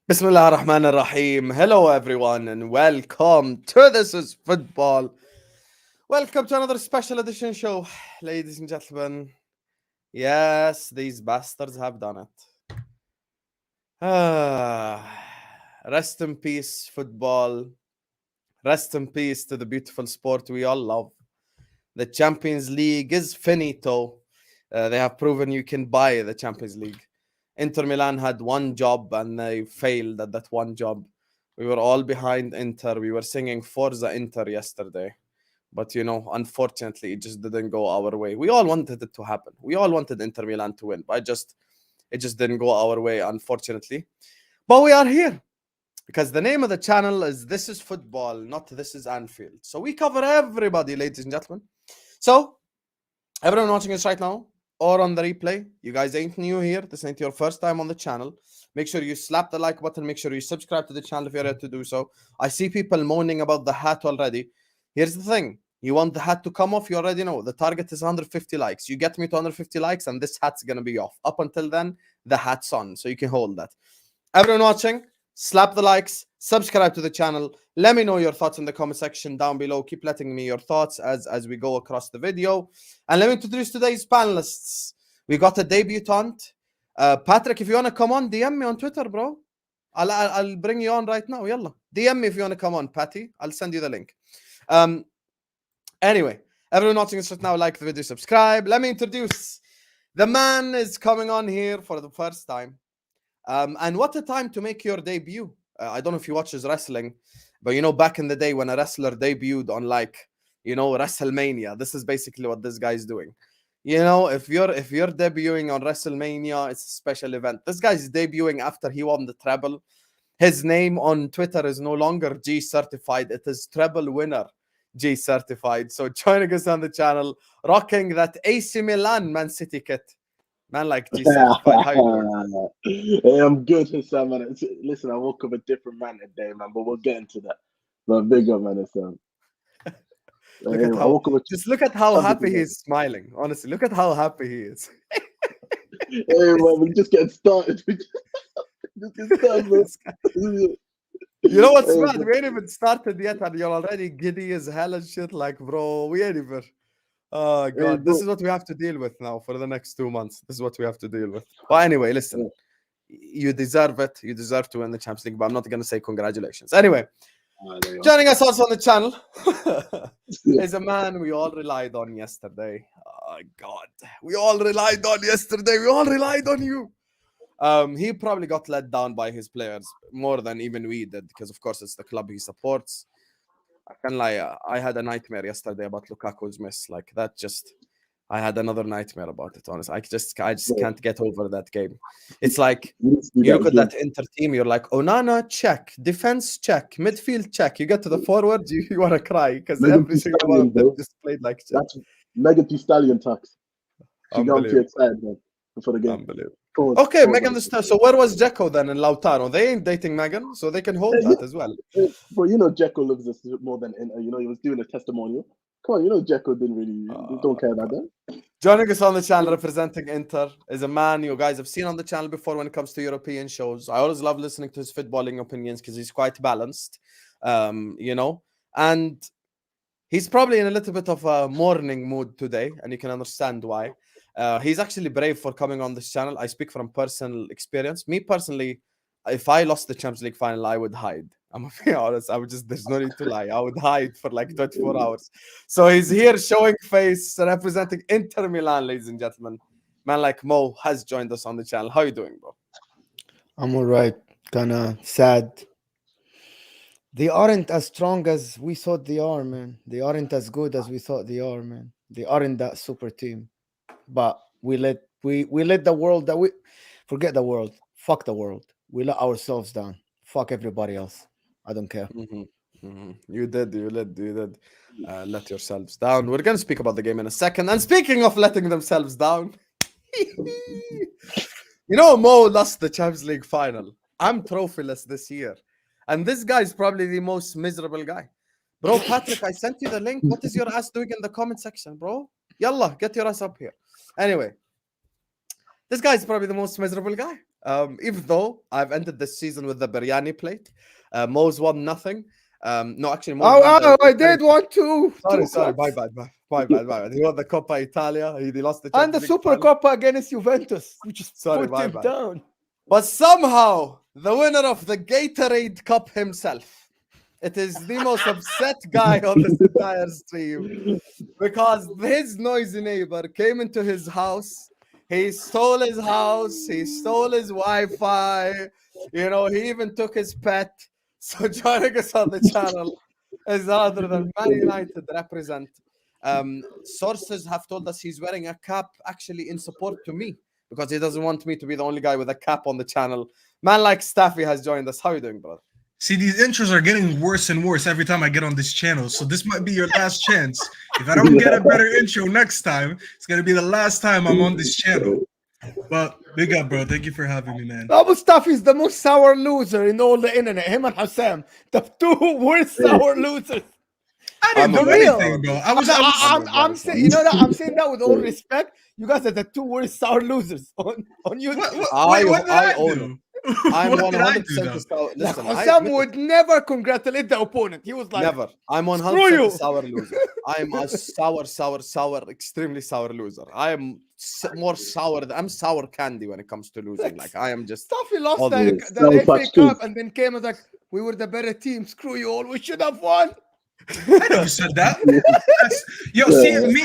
Bismillah ar-Rahman ar-Rahim. Hello everyone and welcome to This is Football. Welcome to another special edition show, ladies and gentlemen. Yes, these bastards have done it. Rest in peace, football. Rest in peace to the beautiful sport we all love. The Champions League is finito. They have proven you can buy the Champions League. Inter Milan had one job and they failed at that one job. We were all behind Inter. We were singing Forza Inter yesterday. But, unfortunately, it just didn't go our way. We all wanted it to happen. We all wanted Inter Milan to win. But it just didn't go our way, unfortunately. But we are here. Because the name of the channel is This is Football, not This is Anfield. So we cover everybody, ladies and gentlemen. So, everyone watching us right now, or on the replay, you guys ain't new here. This ain't your first time on the channel. Make sure you slap the like button. Make sure you subscribe to the channel if you're ready to do so. I see people moaning about the hat already. Here's the thing. You want the hat to come off, you already know. The target is 150 likes. You get me to 150 likes and this hat's going to be off. Up until then, the hat's on. So you can hold that. Everyone watching, slap the likes, subscribe to the channel. Let me know your thoughts in the comment section down below. Keep letting me your thoughts as we go across the video. And let me introduce today's panelists. We got a debutant. Patrick, if you want to come on, DM me on Twitter, bro. I'll bring you on right now. Yalla. DM me if you want to come on, Patty. I'll send you the link. Anyway, everyone watching us right now, like the video, subscribe. Let me introduce. The man is coming on here for the first time. And what a time to make your debut. I don't know if you watch his wrestling, but back in the day when a wrestler debuted on WrestleMania, this is basically what this guy is doing. If you're debuting on WrestleMania, it's a special event. This guy is debuting after he won the Treble. His name on Twitter is no longer G certified. It is Treble winner G certified. So joining us on the channel, rocking that AC Milan Man City kit. Man, like G certified. How you doing? Hey, I'm good, Sam, man. Listen, I woke up a different man today, man, but we'll get into that. But big up, man, Sam. Just look at how happy he is smiling. Honestly, look at how happy he is. Hey, man, we just getting started. You know what's mad? We ain't even started yet, and you're already giddy as hell and shit. Like, bro, we ain't even. Oh god, this is what we have to deal with now for the next 2 months. This is what we have to deal with. But anyway, listen, you deserve it. You deserve to win the Champions League, but I'm not gonna say congratulations. Anyway, joining us also on the channel is a man we all relied on yesterday. Oh god, we all relied on yesterday. We all relied on you. He probably got let down by his players more than even we did, because of course it's the club he supports. I can't lie, I had a nightmare yesterday about Lukaku's miss. Like that, I had another nightmare about it, honestly. I just can't get over that game. It's like you look at that Inter team, you're like, Onana check, defense check, midfield check. You get to the forward, you want to cry because every single one of them just played like shit. That's Megan Thee Stallion tax. She got me excited, man, for the game. Unbelievable. Okay, Megan the Star. So where was Dzeko then and Lautaro? They ain't dating Megan, so they can hold that as well. But Dzeko loves us more than Inter. He was doing a testimonial. Come on, Dzeko didn't really don't care about that. Joining us on the channel representing Inter is a man you guys have seen on the channel before when it comes to European shows. I always love listening to his footballing opinions because he's quite balanced, and he's probably in a little bit of a mourning mood today, and you can understand why. He's actually brave for coming on this channel. I speak from personal experience. Me personally, if I lost the Champions League final, I would hide. I'm gonna be honest. There's no need to lie. I would hide for like 24 hours. So he's here showing face, representing Inter Milan, ladies and gentlemen. Man like Mo has joined us on the channel. How you doing, bro? I'm all right. Kinda sad. They aren't as strong as we thought they are, man. They aren't as good as we thought they are, man. They aren't that super team. But we let the world forget the world. Fuck the world. We let ourselves down. Fuck everybody else. I don't care. You did let yourselves down. We're gonna speak about the game in a second. And speaking of letting themselves down, Mo lost the Champions League final. I'm trophyless this year, and this guy is probably the most miserable guy. Bro, Patrick, I sent you the link. What is your ass doing in the comment section, bro? Yalla, get your ass up here. Anyway, this guy is probably the most miserable guy. Even though I've ended this season with the biryani plate, Mo's won nothing. No, actually, Mo's won I did want two. Sorry, my bad. He won the Coppa Italia. He lost the And Champions the League Super final. Coppa against Juventus, which just Sorry, put my him bad. down. But somehow, the winner of the Gatorade Cup himself, it is the most upset guy on this entire stream because his noisy neighbor came into his house. He stole his house. He stole his Wi-Fi. You know, he even took his pet. So joining us on the channel is none other than Man United represent. Sources have told us he's wearing a cap actually in support to me because he doesn't want me to be the only guy with a cap on the channel. Man like Staffy has joined us. How are you doing, brother? See, these intros are getting worse and worse every time I get on this channel. So this might be your last chance. If I don't get a better intro next time, it's going to be the last time I'm on this channel. But big up, bro. Thank you for having me, man. Abu Staffy is the most sour loser in all the internet. Him and Hussam, the two worst sour losers. I didn't do anything, bro. I'm saying, you know that I'm saying that with all respect. You guys are the two worst sour losers on YouTube. What did I do? I'm What did I 100% do, a sour. Listen, Hussam would never congratulate the opponent. He was like, never. I'm 100% a sour loser. I'm a sour, extremely sour loser. I am more sour. I'm sour candy when it comes to losing. Like I am just. Staffy lost all the Sour FA Patch Cup too. and then came and was like, we were the better team. Screw you all. We should have won. I never said that. Yo, see, me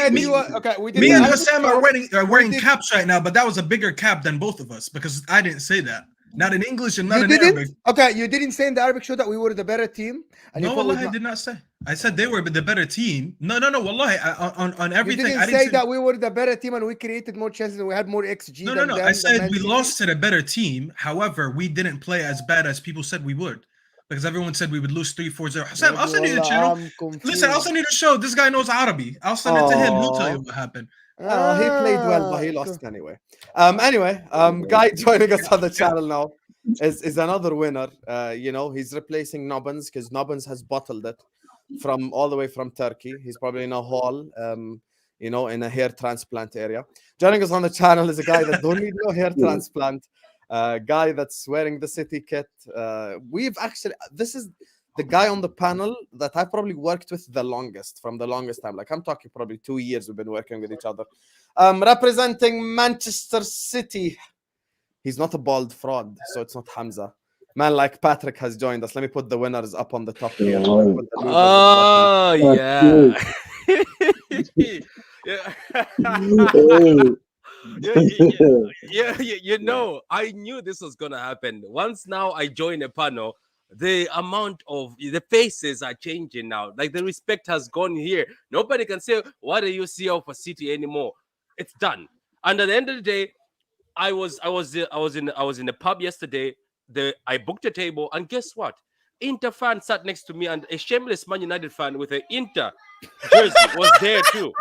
and Hussam are wearing caps right now, but that was a bigger cap than both of us because I didn't say that. Not in English and not in Arabic. Okay, you didn't say in the Arabic show that we were the better team. And No, wallahi, I did not say. I said they were the better team. No, wallahi, on everything. You didn't say that we were the better team and we created more chances and we had more XG. No. I said we lost to the better team. However, we didn't play as bad as people said we would. Because everyone said we would lose 3-4-0. Hussam, I'll send you the channel. Listen, I'll send you the show. This guy knows Arabic. I'll send it to him. He'll tell you what happened. He played well, but he lost anyway. Guy joining us on the channel now is another winner. You know, he's replacing Nobbins because Nobbins has bottled it from all the way from Turkey. He's probably in a hall, you know, in a hair transplant area. Joining us on the channel is a guy that don't need no hair transplant. Guy that's wearing the City kit. This is the guy on the panel that I probably worked with from the longest time. Like I'm talking probably 2 years we've been working with each other. Representing Manchester City. He's not a bald fraud, so it's not Hamza. Man like Patrick has joined us. Let me put the winners up on the top here. Oh, yeah. You know, I knew this was gonna happen. Once now I join a panel, the amount of the faces are changing now. Like the respect has gone here. Nobody can say, "What do you see of a City anymore?" It's done. And at the end of the day, I was in a pub yesterday. I booked a table, and guess what? Inter fan sat next to me, and a shameless Man United fan with an Inter jersey was there too.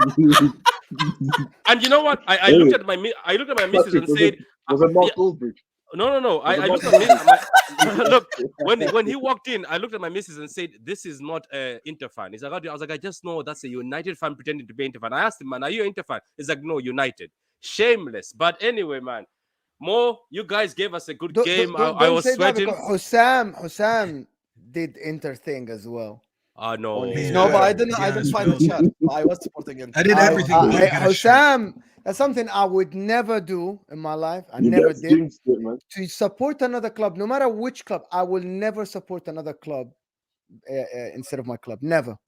And you know what? I looked at my missus and said, "Was it Mark Goldbridge?" No. I looked at look when he walked in. I looked at my missus and said, "This is not an Inter fan." He's like, I was like, "I just know that's a United fan pretending to be Inter fan." I asked him, "Man, are you an Inter fan?" He's like, "No, United." Shameless, but anyway, man. Mo, you guys gave us a good game. I was sweating. Hussam did Inter thing as well. No. No, but I didn't find the chat. I was supporting him. I did everything. Hussam, that's something I would never do in my life. I never did. To support another club, no matter which club, I will never support another club instead of my club. Never.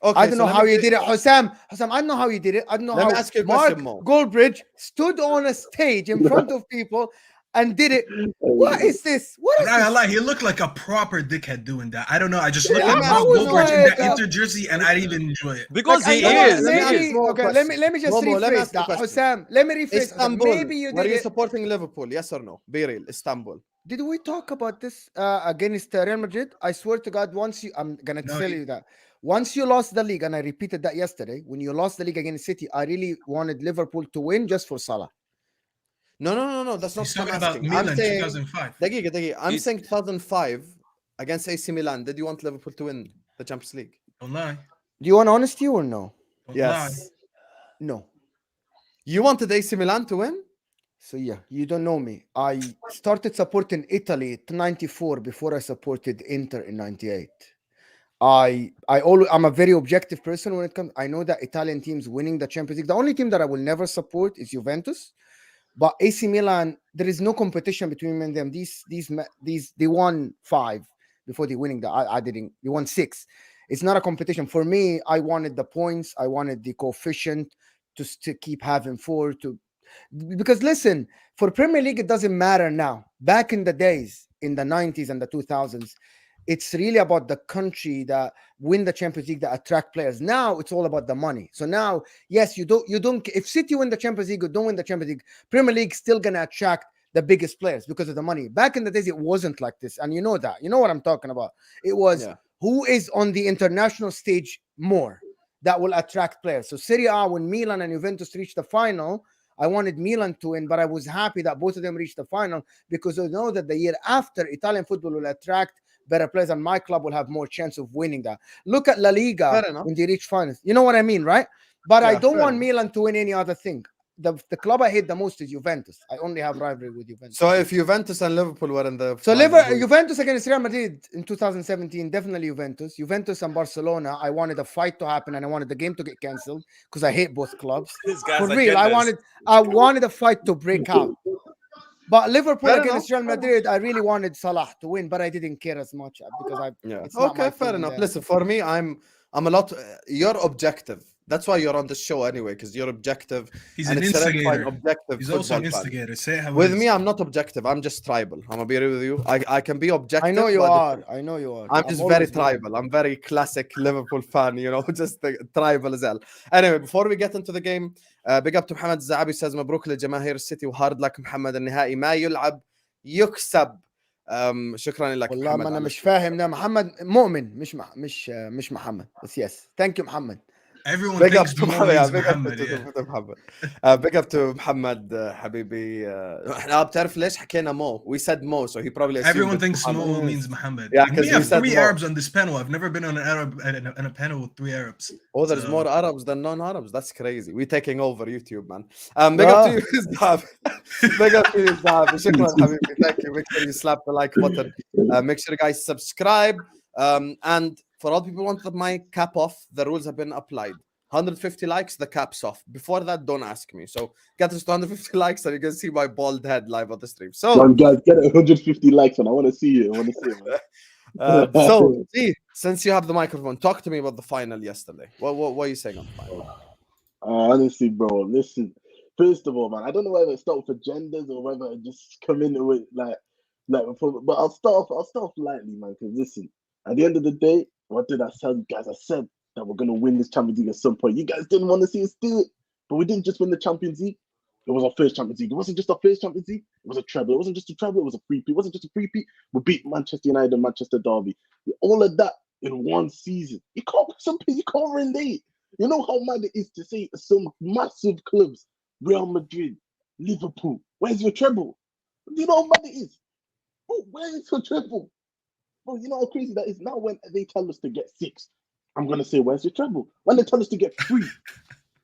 Okay, I don't know how you did it, Hussam. I don't know how you did it. I don't know how Mark Goldbridge stood on a stage in front of people and did it. What is this? What is this? He looked like a proper dickhead doing that. I don't know. I just looked at Mark Goldbridge in that Inter jersey and I didn't even enjoy it. Because he is. Okay, let me just rephrase that. Hussam, let me rephrase. Istanbul. Maybe you did. Were you supporting Liverpool? Yes or no? Be real. Istanbul. Did we talk about this against Real Madrid? I swear to God, I'm going to tell you that. Once you lost the league, and I repeated that yesterday, when you lost the league against City, I really wanted Liverpool to win just for Salah. No. That's not what I'm asking. Milan 2005. I'm saying 2005 against AC Milan. Did you want Liverpool to win the Champions League? Don't lie. Do you want honesty or no? Yes. No. You wanted AC Milan to win? So yeah, you don't know me. I started supporting Italy at 94 before I supported Inter in 98. I'm a very objective person when it comes. I know that Italian teams winning the Champions League. The only team that I will never support is Juventus, but AC Milan. There is no competition between me and them. These they won 5 before they winning. I didn't. They won 6. It's not a competition for me. I wanted the points. I wanted the coefficient to keep having 4 to. Because listen, for Premier League, it doesn't matter now. Back in the days, in the 90s and the 2000s, it's really about the country that win the Champions League that attract players. Now it's all about the money. So now, yes, you don't. If City win the Champions League or don't win the Champions League, Premier League still gonna attract the biggest players because of the money. Back in the days, it wasn't like this, and you know that. You know what I'm talking about. It was who is on the international stage more that will attract players. So Serie A, when Milan and Juventus reached the final, I wanted Milan to win, but I was happy that both of them reached the final because I know that the year after, Italian football will attract better players and my club will have more chance of winning that. Look at La Liga when they reach finals. You know what I mean, right? But I don't want Milan to win any other thing. The club I hate the most is Juventus. I only have rivalry with Juventus. So if Juventus and Liverpool were in the Juventus against Real Madrid in 2017, definitely Juventus. Juventus and Barcelona, I wanted a fight to happen and I wanted the game to get cancelled because I hate both clubs. For real, I wanted a fight to break out. But Liverpool against Real Madrid, I really wanted Salah to win, but I didn't care as much because it's not my fair enough. Listen, for me, I'm a lot. You're objective. That's why you're on the show anyway, because you're objective. He's an instigator. Objective. He's also an instigator. Say it how with me, I'm not objective. I'm just tribal. I'm gonna be real with you. I can be objective. I know you are. I'm just very tribal. I'm very classic Liverpool fan. You know, just tribal as hell. Anyway, before we get into the game, big up to Mohammed Zahabi says مبروك لجماهير السيتي وهارد لك محمد النهائي ما يلعب يكسب. شكرا لك والله ما انا مش فاهم ده محمد مؤمن مش محمد بس yes. Thank you محمد. Everyone thinks Muhammad. Big up to Muhammad حبيبي. احنا بتعرف ليش حكينا Mo? We said Mo, so he probably everyone thinks Mo means Muhammad. Yeah, we have 3 Mo. Arabs on this panel. I've never been on an Arab in a panel with 3 Arabs. Oh, there's more Arabs than non-Arabs. That's crazy. We're taking over YouTube, man. Big up to you, Zahab. Big up to you, Zahab. شكرا حبيبي. Thank you. Make sure you slap the like button. Make sure you guys subscribe. And for all people who want my cap off, the rules have been applied. 150 likes, the cap's off. Before that, don't ask me. So get us to 150 likes and you can see my bald head live on the stream. So guys, get 150 likes and I want to see it. Man. So, G, since you have the microphone, talk to me about the final yesterday. What are you saying on the final? Honestly, bro, listen. First of all, man, I don't know whether it starts with agendas or whether I just come in with but I'll start off lightly, man. Because listen, at the end of the day, what did I tell you guys? I said that we're gonna win this Champions League at some point. You guys didn't want to see us do it, but we didn't just win the Champions League. It was our first Champions League. It wasn't just our first Champions League. It was a treble. It wasn't just a treble. It was a three-peat. It wasn't just a three-peat. We beat Manchester United and Manchester Derby. All of that in one season. You can't relate. You know how mad it is to say some massive clubs, Real Madrid, Liverpool. Where's your treble? Do you know how mad it is? Oh, where is your treble? Bro, you know how crazy that is? Now when they tell us to get 6, I'm going to say, where's your treble? When they tell us to get 3,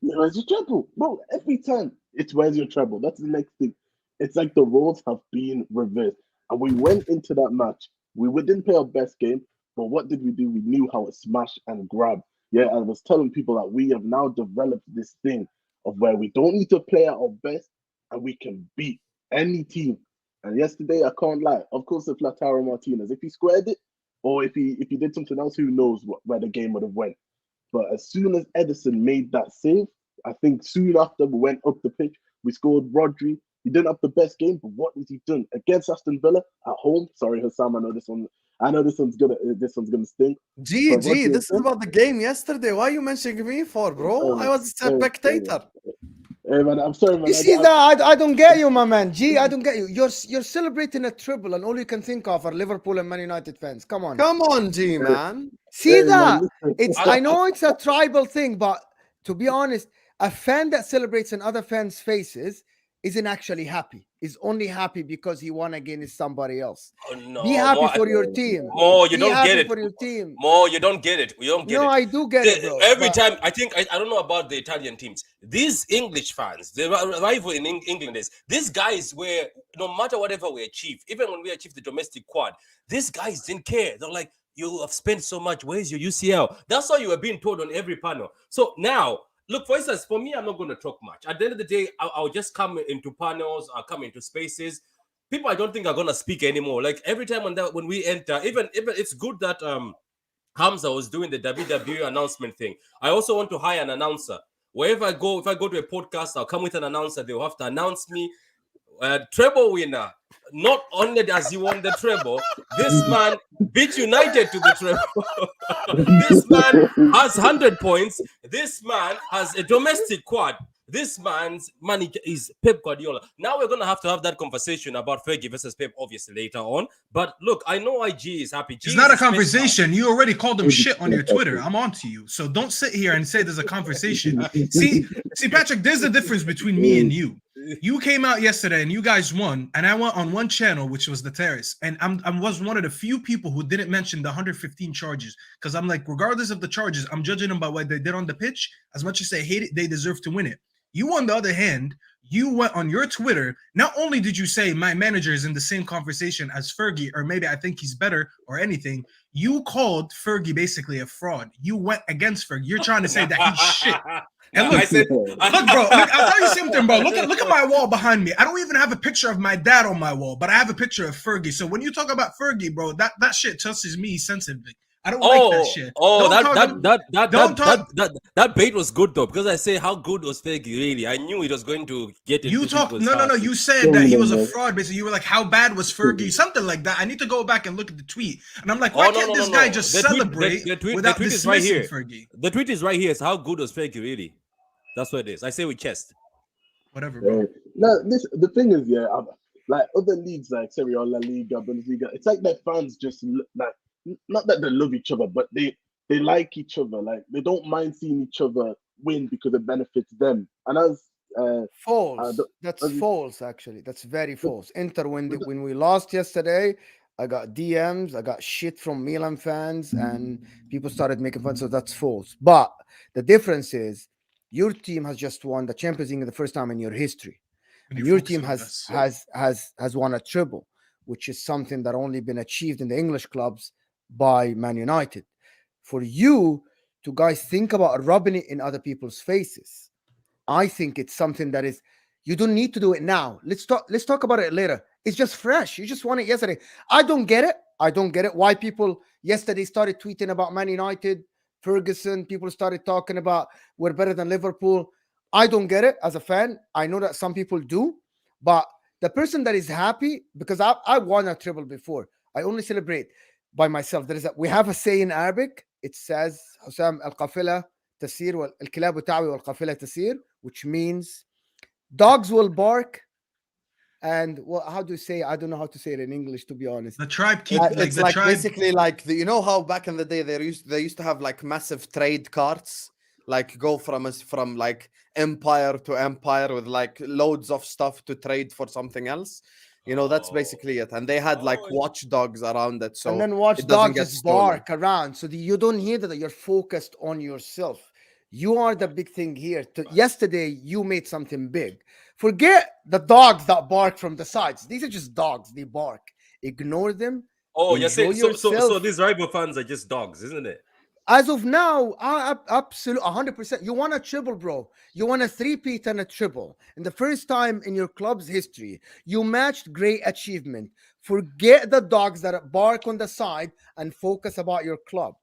where's your treble? Bro, every time it's where's your treble? That's the next thing. It's like the roles have been reversed. And we went into that match. We didn't play our best game, but what did we do? We knew how to smash and grab. Yeah, I was telling people that we have now developed this thing of where we don't need to play at our best and we can beat any team. And yesterday, I can't lie. Of course, if Lautaro Martinez, if he squared it, or if he did something else, who knows where the game would have went. But as soon as Edison made that save, I think soon after we went up the pitch, we scored Rodri. He didn't have the best game, but what has he done against Aston Villa at home? Sorry, Hassam, I know this one's gonna sting. G, this is about the game yesterday. Why are you mentioning me for, bro? I was a spectator. Hey man, I'm sorry, man. You see that? I don't get you, my man. G, I don't get you. You're celebrating a triple, and all you can think of are Liverpool and Man United fans. Come on, G, man. See that? I know it's a tribal thing, but to be honest, a fan that celebrates in other fans' faces isn't actually happy. He's only happy because he won against somebody else. Oh, no, Be happy more, for your team. more. You Be don't get happy it. for your team. More, you don't get it. You don't get No, it. I do get it, bro. Every but- time, I think, I don't know about the Italian teams. These English fans, the rival in England is, these guys were, no matter whatever we achieve, even when we achieve the domestic quad, these guys didn't care. They're like, you have spent so much. Where's your UCL? That's what you were being told on every panel. So now, look, for instance, for me, I'm not going to talk much. At the end of the day, I'll just come into panels, I'll come into spaces. People I don't think are going to speak anymore. Like every time when we enter, even it's good that Hamza was doing the WWE announcement thing. I also want to hire an announcer. Wherever I go, if I go to a podcast, I'll come with an announcer. They'll have to announce me. Treble winner. Not only does he won the treble, this man beat United to the treble. This man has 100 points. This man has a domestic quad. This man's manager is Pep Guardiola. Now we're going to have that conversation about Fergie versus Pep, obviously, later on. But look, I know IG is happy. It's not a conversation. You already called him shit on your Twitter. I'm on to you. So don't sit here and say there's a conversation. See, Patrick, there's a difference between me and you. You came out yesterday and you guys won, and I went on one channel, which was the Terrace, and I was one of the few people who didn't mention the 115 charges, because I'm like, regardless of the charges, I'm judging them by what they did on the pitch. As much as they hate it, they deserve to win it. You, on the other hand, you went on your Twitter. Not only did you say my manager is in the same conversation as Fergie, or maybe I think he's better or anything, you called Fergie basically a fraud. You went against Fergie. You're trying to say that he's shit. And look, look, bro, look, I'll tell you something, bro. Look at my wall behind me. I don't even have a picture of my dad on my wall, but I have a picture of Fergie. So when you talk about Fergie, bro, that shit touches me sensitively. I don't like that shit. That bait was good though, because I say how good was Fergie really. I knew it was going to get it. You talk no. You said that he was a fraud. Basically, you were like, "How bad was Fergie?" Something like that. I need to go back and look at the tweet. And I'm like, why can't this guy just celebrate without dismissing Fergie? The tweet is right here. It's how good was Fergie really. That's what it is. I say with chest. Whatever, bro. No, the thing is, yeah, like other leagues like Serie A, La Liga, Bundesliga, it's like their fans just like, not that they love each other, but they like each other. Like they don't mind seeing each other win because it benefits them. And as false. That's false, actually. That's very false. Inter, when we lost yesterday, I got DMs, I got shit from Milan fans, and people started making fun. So that's false. But the difference is, your team has just won the Champions League the first time in your history. And your team has won a treble, which is something that only been achieved in the English clubs by Man United. For you to guys think about rubbing it in other people's faces, I think it's something that is, you don't need to do it now. Let's talk about it later. It's just fresh. You just won it yesterday. I don't get it. Why people yesterday started tweeting about Man United, Ferguson. People started talking about we're better than Liverpool. I don't get it as a fan. I know that some people do, but the person that is happy, because I won a treble before. I only celebrate by myself. We have a say in Arabic. It says Hussam al-Qafila tasir wal al-kilabu ta'wi wal qafila tasir, which means dogs will bark. And how do you say? I don't know how to say it in English, to be honest. The tribe keeps it's like basically like you know how back in the day they used to have like massive trade carts, like go from like empire to empire with like loads of stuff to trade for something else. You know, that's basically it. And they had like watchdogs around it. So and then watchdogs just bark around. So you don't hear that you're focused on yourself. You are the big thing here. Yesterday, you made something big. Forget the dogs that bark from the sides. These are just dogs. They bark. Ignore them. Oh, you're saying so these rival fans are just dogs, isn't it? As of now, absolutely 100%. You want a triple, bro. You want a three-peat and a triple. And the first time in your club's history, you matched great achievement. Forget the dogs that bark on the side and focus about your club.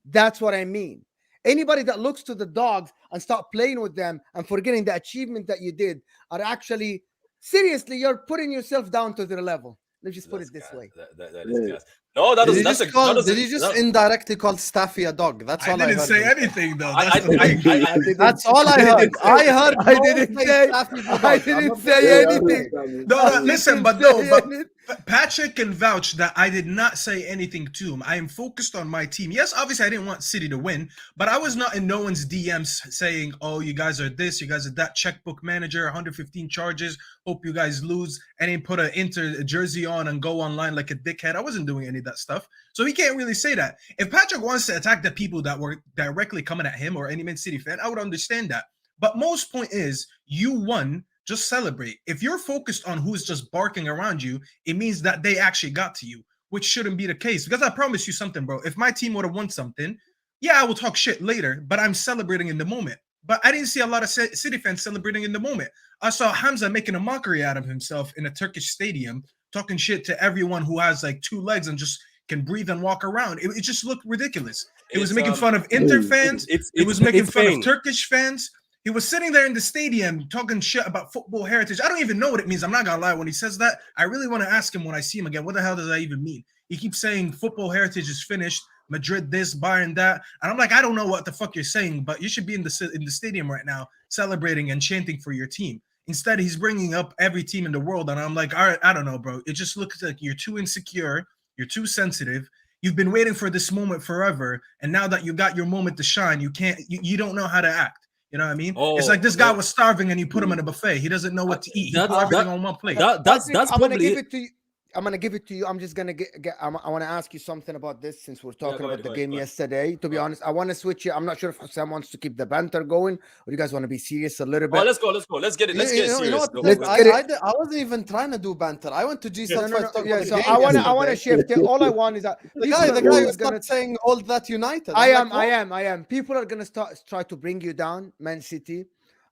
That's what I mean. Anybody that looks to the dogs and start playing with them and forgetting the achievement that you did are actually, seriously, you're putting yourself down to their level. Let's just put it this way. That is gas. No, that Did was you that's just a call? that was Did a, you just that, indirectly call Staffy a dog? That's I all I didn't heard. say him say. anything though. I, That's the I, thing. I, That's all I heard. I heard I no didn't say say. Staffy the I dog. I'm didn't not say Yeah, I anything. understand. No, I listen, didn't but say no, but anything. Patrick can vouch that I did not say anything to him. I am focused on my team. Yes, obviously I didn't want City to win, but I was not in no one's DMs saying, "Oh, you guys are this, you guys are that." Checkbook manager, 115 charges. Hope you guys lose, and then put an Inter jersey on and go online like a dickhead. I wasn't doing any of that stuff, so he can't really say that. If Patrick wants to attack the people that were directly coming at him or any Man City fan, I would understand that. But most point is, you won. Just celebrate. If you're focused on who's just barking around you, it means that they actually got to you, which shouldn't be the case. Because I promise you something, bro. If my team would have won something, yeah, I will talk shit later, but I'm celebrating in the moment. But I didn't see a lot of City fans celebrating in the moment. I saw Hamza making a mockery out of himself in a Turkish stadium, talking shit to everyone who has like two legs and just can breathe and walk around. It just looked ridiculous. It was making fun of Inter fans. It was making fun of Turkish fans. He was sitting there in the stadium talking shit about football heritage. I don't even know what it means. I'm not gonna lie. When he says that, I really want to ask him when I see him again, what the hell does that even mean? He keeps saying football heritage is finished, Madrid this, Bayern that, and I'm like, I don't know what the fuck you're saying, but you should be in the stadium right now celebrating and chanting for your team. Instead, he's bringing up every team in the world, and I'm like, all right, I don't know, bro. It just looks like you're too insecure, you're too sensitive. You've been waiting for this moment forever, and now that you got your moment to shine, you don't know how to act. You know what I mean? It's like this guy was starving and you put him in a buffet. He doesn't know what to eat. He put everything on one plate. That's I'm gonna give probably it to you. I'm gonna give it to you. I'm just gonna I want to ask you something about this since we're talking about the game yesterday. To be honest, I want to switch it. I'm not sure if Sam wants to keep the banter going or you guys want to be serious a little bit. Oh, let's go. Let's get it. Let's get serious. You know what? Let's get it. I wasn't even trying to do banter. I went to G No, Sat no, no, talk yeah, about the so game I want yesterday. to shift it. All I want is that The guy people who are started saying all that United. I I'm like, am. People are gonna try to bring you down, Man City.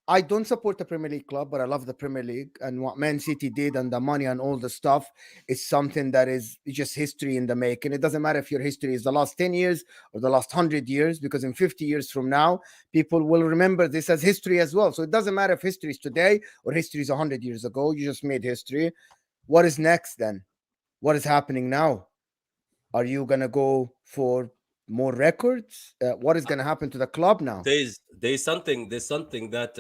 I don't support the Premier League club, but I love the Premier League, and what Man City did and the money and all the stuff is something that is just history in the making. It doesn't matter if your history is the last 10 years or the last 100 years, because in 50 years from now, people will remember this as history as well. So it doesn't matter if history is today or history is 100 years ago. You just made history. What is next then? What is happening now? Are you going to go for more records? What is going to happen to the club now? There's something that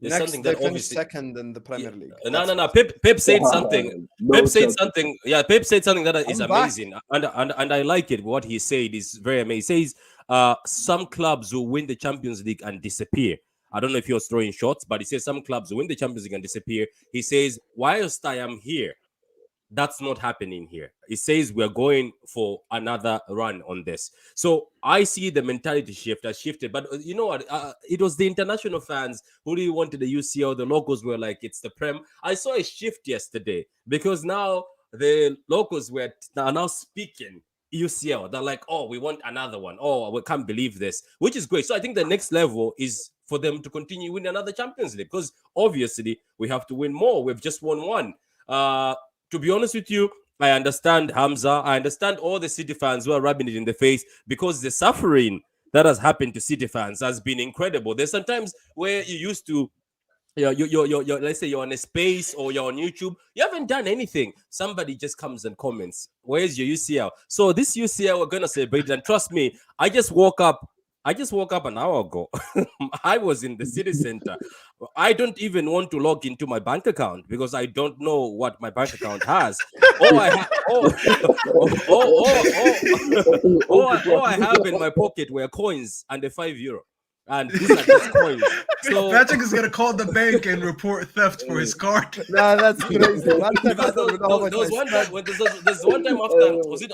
there's next something they that finished obviously second in the Premier League. no. Pep said something. No Pep said chance. something. Yeah, Pep said something that is I'm back. amazing, and I like it. What he said is very amazing. He says some clubs will win the Champions League and disappear. I don't know if he was throwing shots, but he says some clubs will win the Champions League and disappear. He says, whilst I am here, that's not happening here. It says we're going for another run on this. So I see the mentality shift has shifted. But you know what? It was the international fans who really wanted the UCL. The locals were like, it's the Prem. I saw a shift yesterday because now the locals are now speaking UCL. They're like, oh, we want another one. Oh, we can't believe this, which is great. So I think the next level is for them to continue winning another Champions League because obviously we have to win more. We've just won one. To be honest with you, I understand Hamza. I understand all the City fans who are rubbing it in the face because the suffering that has happened to City fans has been incredible. There's sometimes where you used to, you're let's say you're on a space or you're on YouTube, you haven't done anything. Somebody just comes and comments, where's your UCL? So this UCL, we're gonna celebrate it. And trust me, I just woke up an hour ago. I was in the city center. I don't even want to log into my bank account because I don't know what my bank account has. All I have in my pocket were coins and a €5. And these are just coins. So Patrick is gonna call the bank and report theft for his card. No, that's crazy. there's one time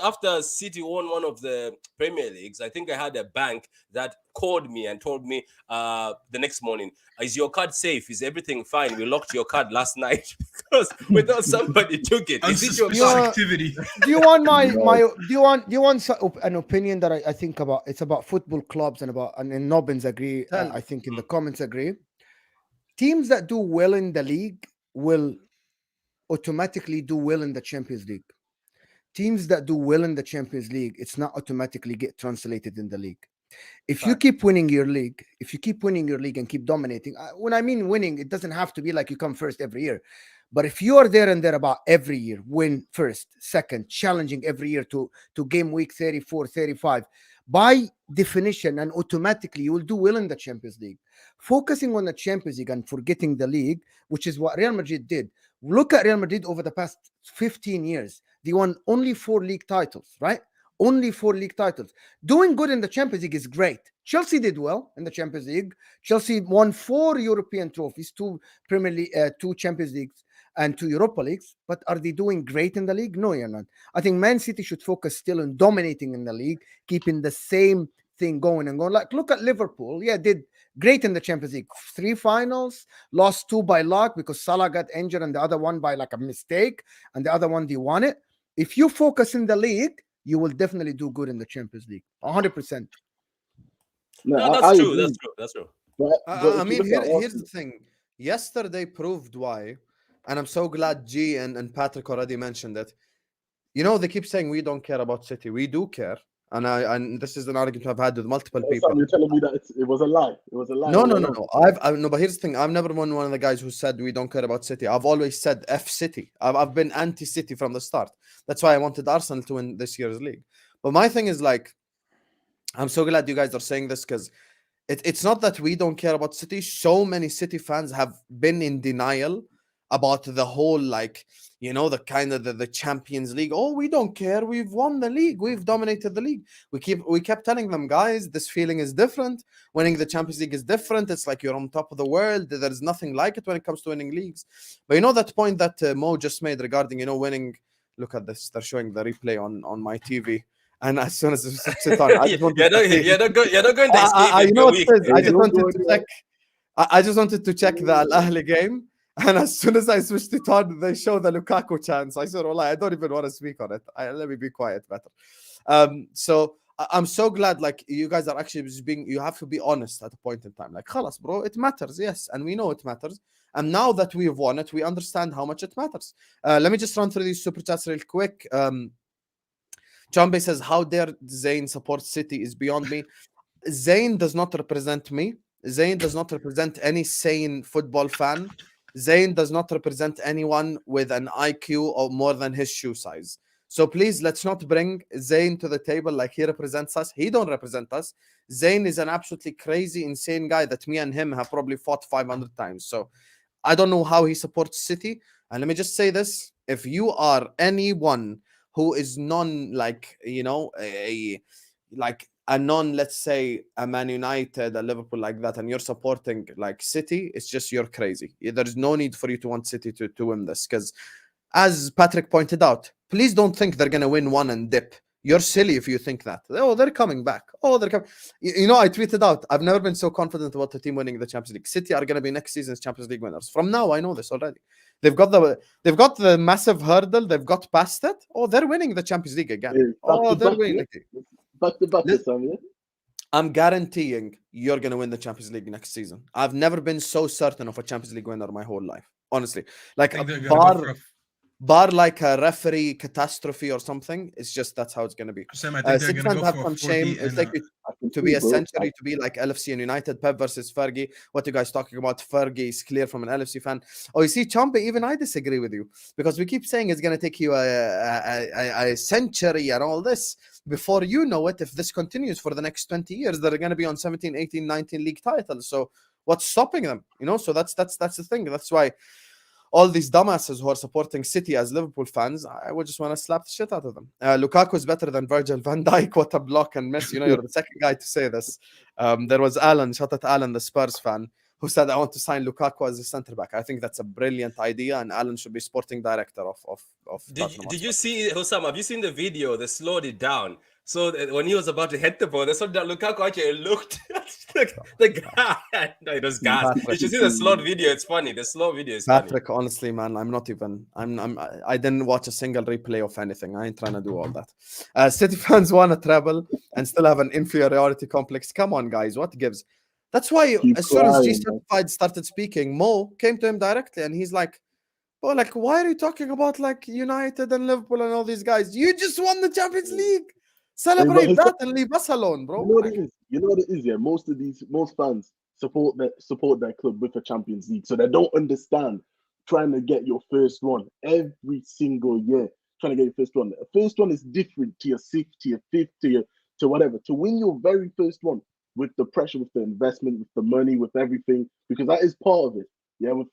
after City won one of the Premier Leagues, I think I had a bank that called me and told me the next morning, is your card safe? Is everything fine? We locked your card last night because we thought somebody took it. Is it your card? Activity. Do you want do you want an opinion that I think about? It's about football clubs and Nobbins agree. I think in the comments agree. Teams that do well in the league will automatically do well in the Champions League. Teams that do well in the Champions League, it's not automatically get translated in the league. If you keep winning your league, and keep dominating, when I mean winning, it doesn't have to be like you come first every year. But if you are there and there about every year, win first, second, challenging every year to game week 34, 35, by definition and automatically you will do well in the Champions League. Focusing on the Champions League and forgetting the league, which is what Real Madrid did. Look at Real Madrid over the past 15 years. They won only 4 league titles, right? Only 4 league titles. Doing good in the Champions League is great. Chelsea did well in the Champions League. Chelsea won 4 European trophies, 2 Premier League, 2 Champions Leagues, and 2 Europa Leagues. But are they doing great in the league? No, you're not. I think Man City should focus still on dominating in the league, keeping the same thing going and going. Like, look at Liverpool. Yeah, did great in the Champions League. 3 finals, lost 2 by luck because Salah got injured and the other one by like a mistake, and the other one they won it. If you focus in the league, you will definitely do good in the Champions League. 100%. No, that's true. That's true. That's true. But I if mean, you look at here's the thing. Yesterday proved why, and I'm so glad G and Patrick already mentioned it. You know, they keep saying we don't care about City. We do care. And this is an argument I've had with multiple people. You're telling me that it was a lie. It was a lie. No. No, but here's the thing. I've never been one of the guys who said we don't care about City. I've always said F City. I've been anti-City from the start. That's why I wanted Arsenal to win this year's league. But my thing is, like, I'm so glad you guys are saying this, because it's not that we don't care about City. So many City fans have been in denial about the whole, like, you know, the kind of the Champions League. Oh, we don't care. We've won the league. We've dominated the league. We kept telling them, guys, this feeling is different. Winning the Champions League is different. It's like you're on top of the world. There's nothing like it when it comes to winning leagues. But you know that point that Mo just made regarding, you know, winning. Look at this. They're showing the replay on my TV. And as soon as it sits on, I just wanted you're not going to escape. You know what it is? I just wanted to check. I just wanted to check the Al Ahly game. And as soon as I switched it on, they show the Lukaku chance. I said, "Oh, I don't even want to speak on it. Let me be quiet better." So I'm so glad, like, you guys are actually just being. You have to be honest at a point in time. Like, khalas, bro, it matters, yes, and we know it matters. And now that we've won it, we understand how much it matters. Let me just run through these super chats real quick. Chambe says, "How dare Zayn support City is beyond me." Zayn does not represent me. Zayn does not represent any sane football fan. Zayn does not represent anyone with an IQ or more than his shoe size. So please, let's not bring Zayn to the table like he represents us. He don't represent us. Zayn is an absolutely crazy, insane guy that me and him have probably fought 500 times. So I don't know how he supports City. And let me just say this. If you are anyone who is let's say a Man United, a Liverpool like that, and you're supporting like City, it's just you're crazy. There's no need for you to want City to win this, because as Patrick pointed out, please don't think they're going to win one and dip. You're silly if you think that. Oh, they're coming back. Oh, they're coming. You know, I tweeted out, I've never been so confident about the team winning the Champions League. City are going to be next season's Champions League winners. From now, I know this already. They've got the massive hurdle. They've got past it. Oh, they're winning the Champions League again. They're winning. Back to back, yeah? I'm guaranteeing you're going to win the Champions League next season. I've never been so certain of a Champions League winner my whole life. Honestly. Like, bar like a referee catastrophe or something, it's just that's how it's going to be. Sam, I think they're going to go have for some shame. It's like to be a century, to be like LFC and United, Pep versus Fergie. What you guys talking about? Fergie is clear from an LFC fan. Oh, you see, Chambe, even I disagree with you, because we keep saying it's going to take you a century and all this. Before you know it, if this continues for the next 20 years, they're going to be on 17, 18, 19 league titles. So what's stopping them? You know, so that's the thing. That's why all these dumbasses who are supporting City as Liverpool fans, I would just want to slap the shit out of them. Lukaku is better than Virgil van Dijk. What a block and miss. You know, you're the second guy to say this. There was Alan, shout out Alan, the Spurs fan, who said, I want to sign Lukaku as a centre-back. I think that's a brilliant idea, and Alan should be sporting director of Did you see, Hussam, have you seen the video? They slowed it down. So when he was about to hit the ball, they saw that Lukaku actually looked at the guy. No, it was gas. You should see the slowed video. It's funny. The slow video is Patrick, funny. honestly, man, I didn't watch a single replay of anything. I ain't trying to do all that. City fans won a treble and still have an inferiority complex. Come on, guys, what gives? That's why as soon as G Certified started speaking, Mo came to him directly and he's like, oh, like, why are you talking about like United and Liverpool and all these guys? You just won the Champions League. Celebrate that and leave us alone, bro. You know what it is? You know what it is, yeah? Most fans support their club with a Champions League. So they don't understand trying to get your first one every single year. Trying to get your first one. The first one is different to your sixth, to your fifth, to whatever. To win your very first one with the pressure, with the investment, with the money, with everything, because that is part of it. Yeah, with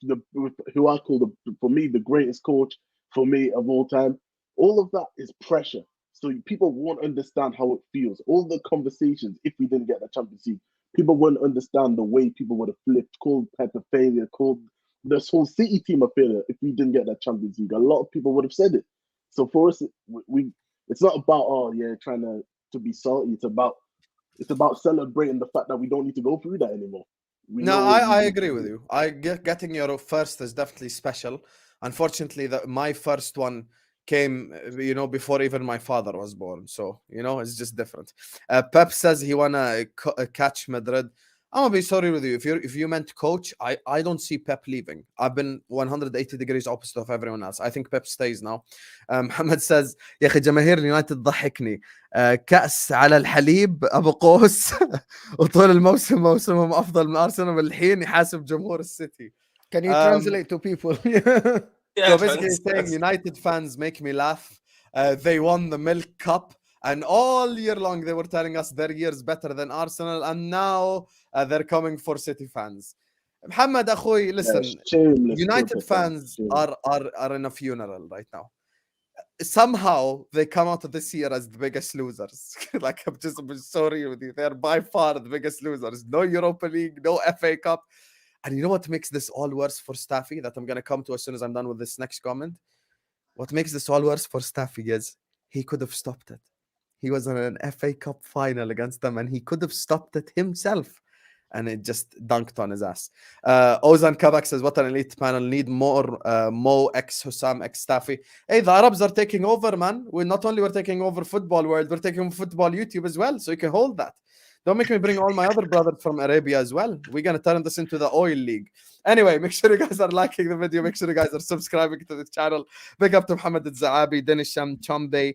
who I call for me the greatest coach for me of all time. All of that is pressure. So people won't understand how it feels. All the conversations, if we didn't get the Champions League, people wouldn't understand the way people would have flipped, called Pep a failure, called this whole City team a failure if we didn't get that Champions League. A lot of people would have said it. So for us, it's not about trying to be salty. It's about celebrating the fact that we don't need to go through that anymore. I agree with you. Getting your first is definitely special. Unfortunately, my first one came, before even my father was born. So, it's just different. Pep says he wanna catch Madrid. I'm gonna be sorry with you. If you meant coach, I don't see Pep leaving. I've been 180 degrees opposite of everyone else. I think Pep stays now. Mohammed says يا أخي جماهير اليونايتد ضحكني. كأس على الحليب أبو قوس وطول الموسم موسمهم أفضل من أرسنال والحين يحاسب جمهور السيتي. Can you translate to people? So basically saying United fans make me laugh. They won the Milk Cup. And all year long, they were telling us their year's better than Arsenal. And now they're coming for City fans. Muhammad Akhoy, listen, United fans are in a funeral right now. Somehow, they come out of this year as the biggest losers. I'm sorry with you. They're by far the biggest losers. No Europa League, no FA Cup. And you know what makes this all worse for Staffy, that I'm going to come to as soon as I'm done with this next comment? What makes this all worse for Staffy is he could have stopped it. He was in an FA Cup final against them, and he could have stopped it himself. And it just dunked on his ass. Ozan Kabak says, what an elite panel. Need more Mo X Hussam X Staffy. Hey, the Arabs are taking over, man. We're taking over football world. We're taking over football YouTube as well. So you can hold that. Don't make me bring all my other brothers from Arabia as well. We're going to turn this into the oil league. Anyway, make sure you guys are liking the video. Make sure you guys are subscribing to the channel. Big up to Mohammed Al-Zaabi, Denisham, Chombe,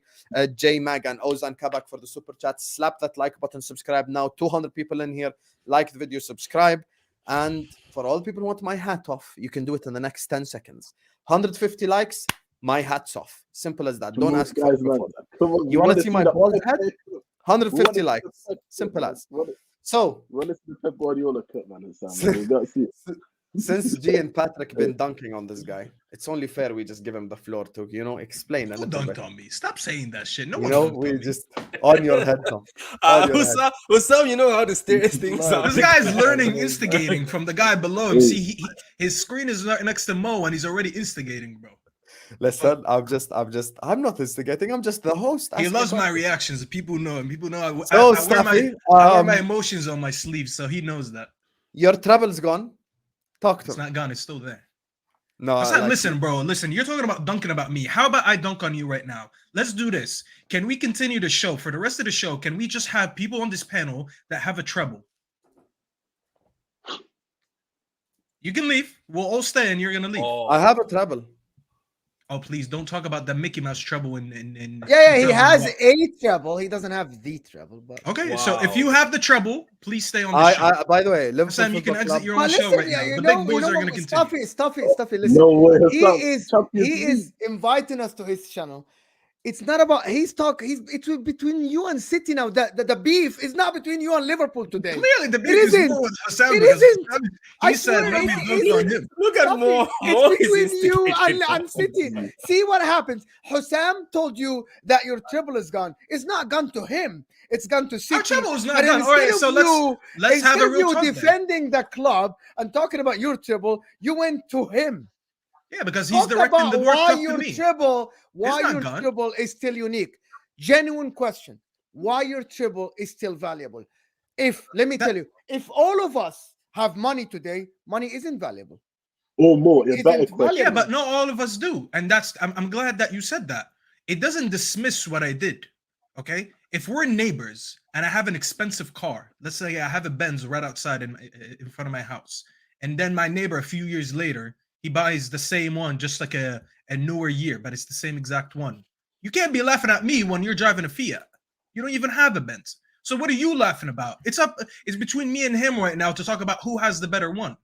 J Mag, and Ozan Kabak for the super chat. Slap that like button, subscribe now. 200 people in here. Like the video, subscribe. And for all the people who want my hat off, you can do it in the next 10 seconds. 150 likes, my hat's off. Simple as that. Don't ask for it before that. You want to see my bald head? 150 likes. Simple as. So, what is the Pep Guardiola cut, man? We got to see it. Since G and Patrick been dunking on this guy, it's only fair we just give him the floor to, explain a Who little dunked bit. on me? Stop saying that shit. No one We just on your head, Tom. Hussam, you know how to steer things up. This guy's learning instigating from the guy below him. See, his screen is next to Mo, and he's already instigating, bro. Listen, I'm not instigating. I'm just the host. He loves my reactions. People know him. People know I wear my emotions on my sleeve, so he knows that. Your treble's gone. Talk to It's him. not gone. It's still there. No, listen, bro. Listen, you're talking about dunking about me. How about I dunk on you right now? Let's do this. Can we continue the show? For the rest of the show, can we just have people on this panel that have a treble? You can leave. We'll all stay, and you're gonna leave. I have a treble. Oh, please don't talk about the Mickey Mouse treble in he has a treble. He doesn't have the treble, but okay. So if you have the treble, please stay on the show. By the way, Liverpool Sam, you can exit your own listen, show right now. The big boys are going to continue. Stuffy. Listen, No way. he is inviting us to his channel. It's not about it's between you and City now. The beef is not between you and Liverpool today. Clearly, the beef is more with Hassan. It isn't. He said, "Let me dunk on him." Look at Mo. It's between you and City. See what happens. Hussam told you that your treble is gone. It's not gone to him. It's gone to City. Our treble is not gone. All right, so let's have a real talk. Defending the club and talking about your treble, you went to him. Yeah, because he's directing the work up to me. Why your treble is still unique? Genuine question. Why your treble is still valuable? Let me tell you, if all of us have money today, money isn't valuable. Or more. Yeah, but not all of us do. And I'm glad that you said that. It doesn't dismiss what I did. Okay? If we're neighbors and I have an expensive car, let's say I have a Benz right outside in front of my house, and then my neighbor a few years later, he buys the same one, just like a newer year, but it's the same exact one. You can't be laughing at me when you're driving a Fiat. You don't even have a Benz. So what are you laughing about? It's between me and him right now to talk about who has the better one.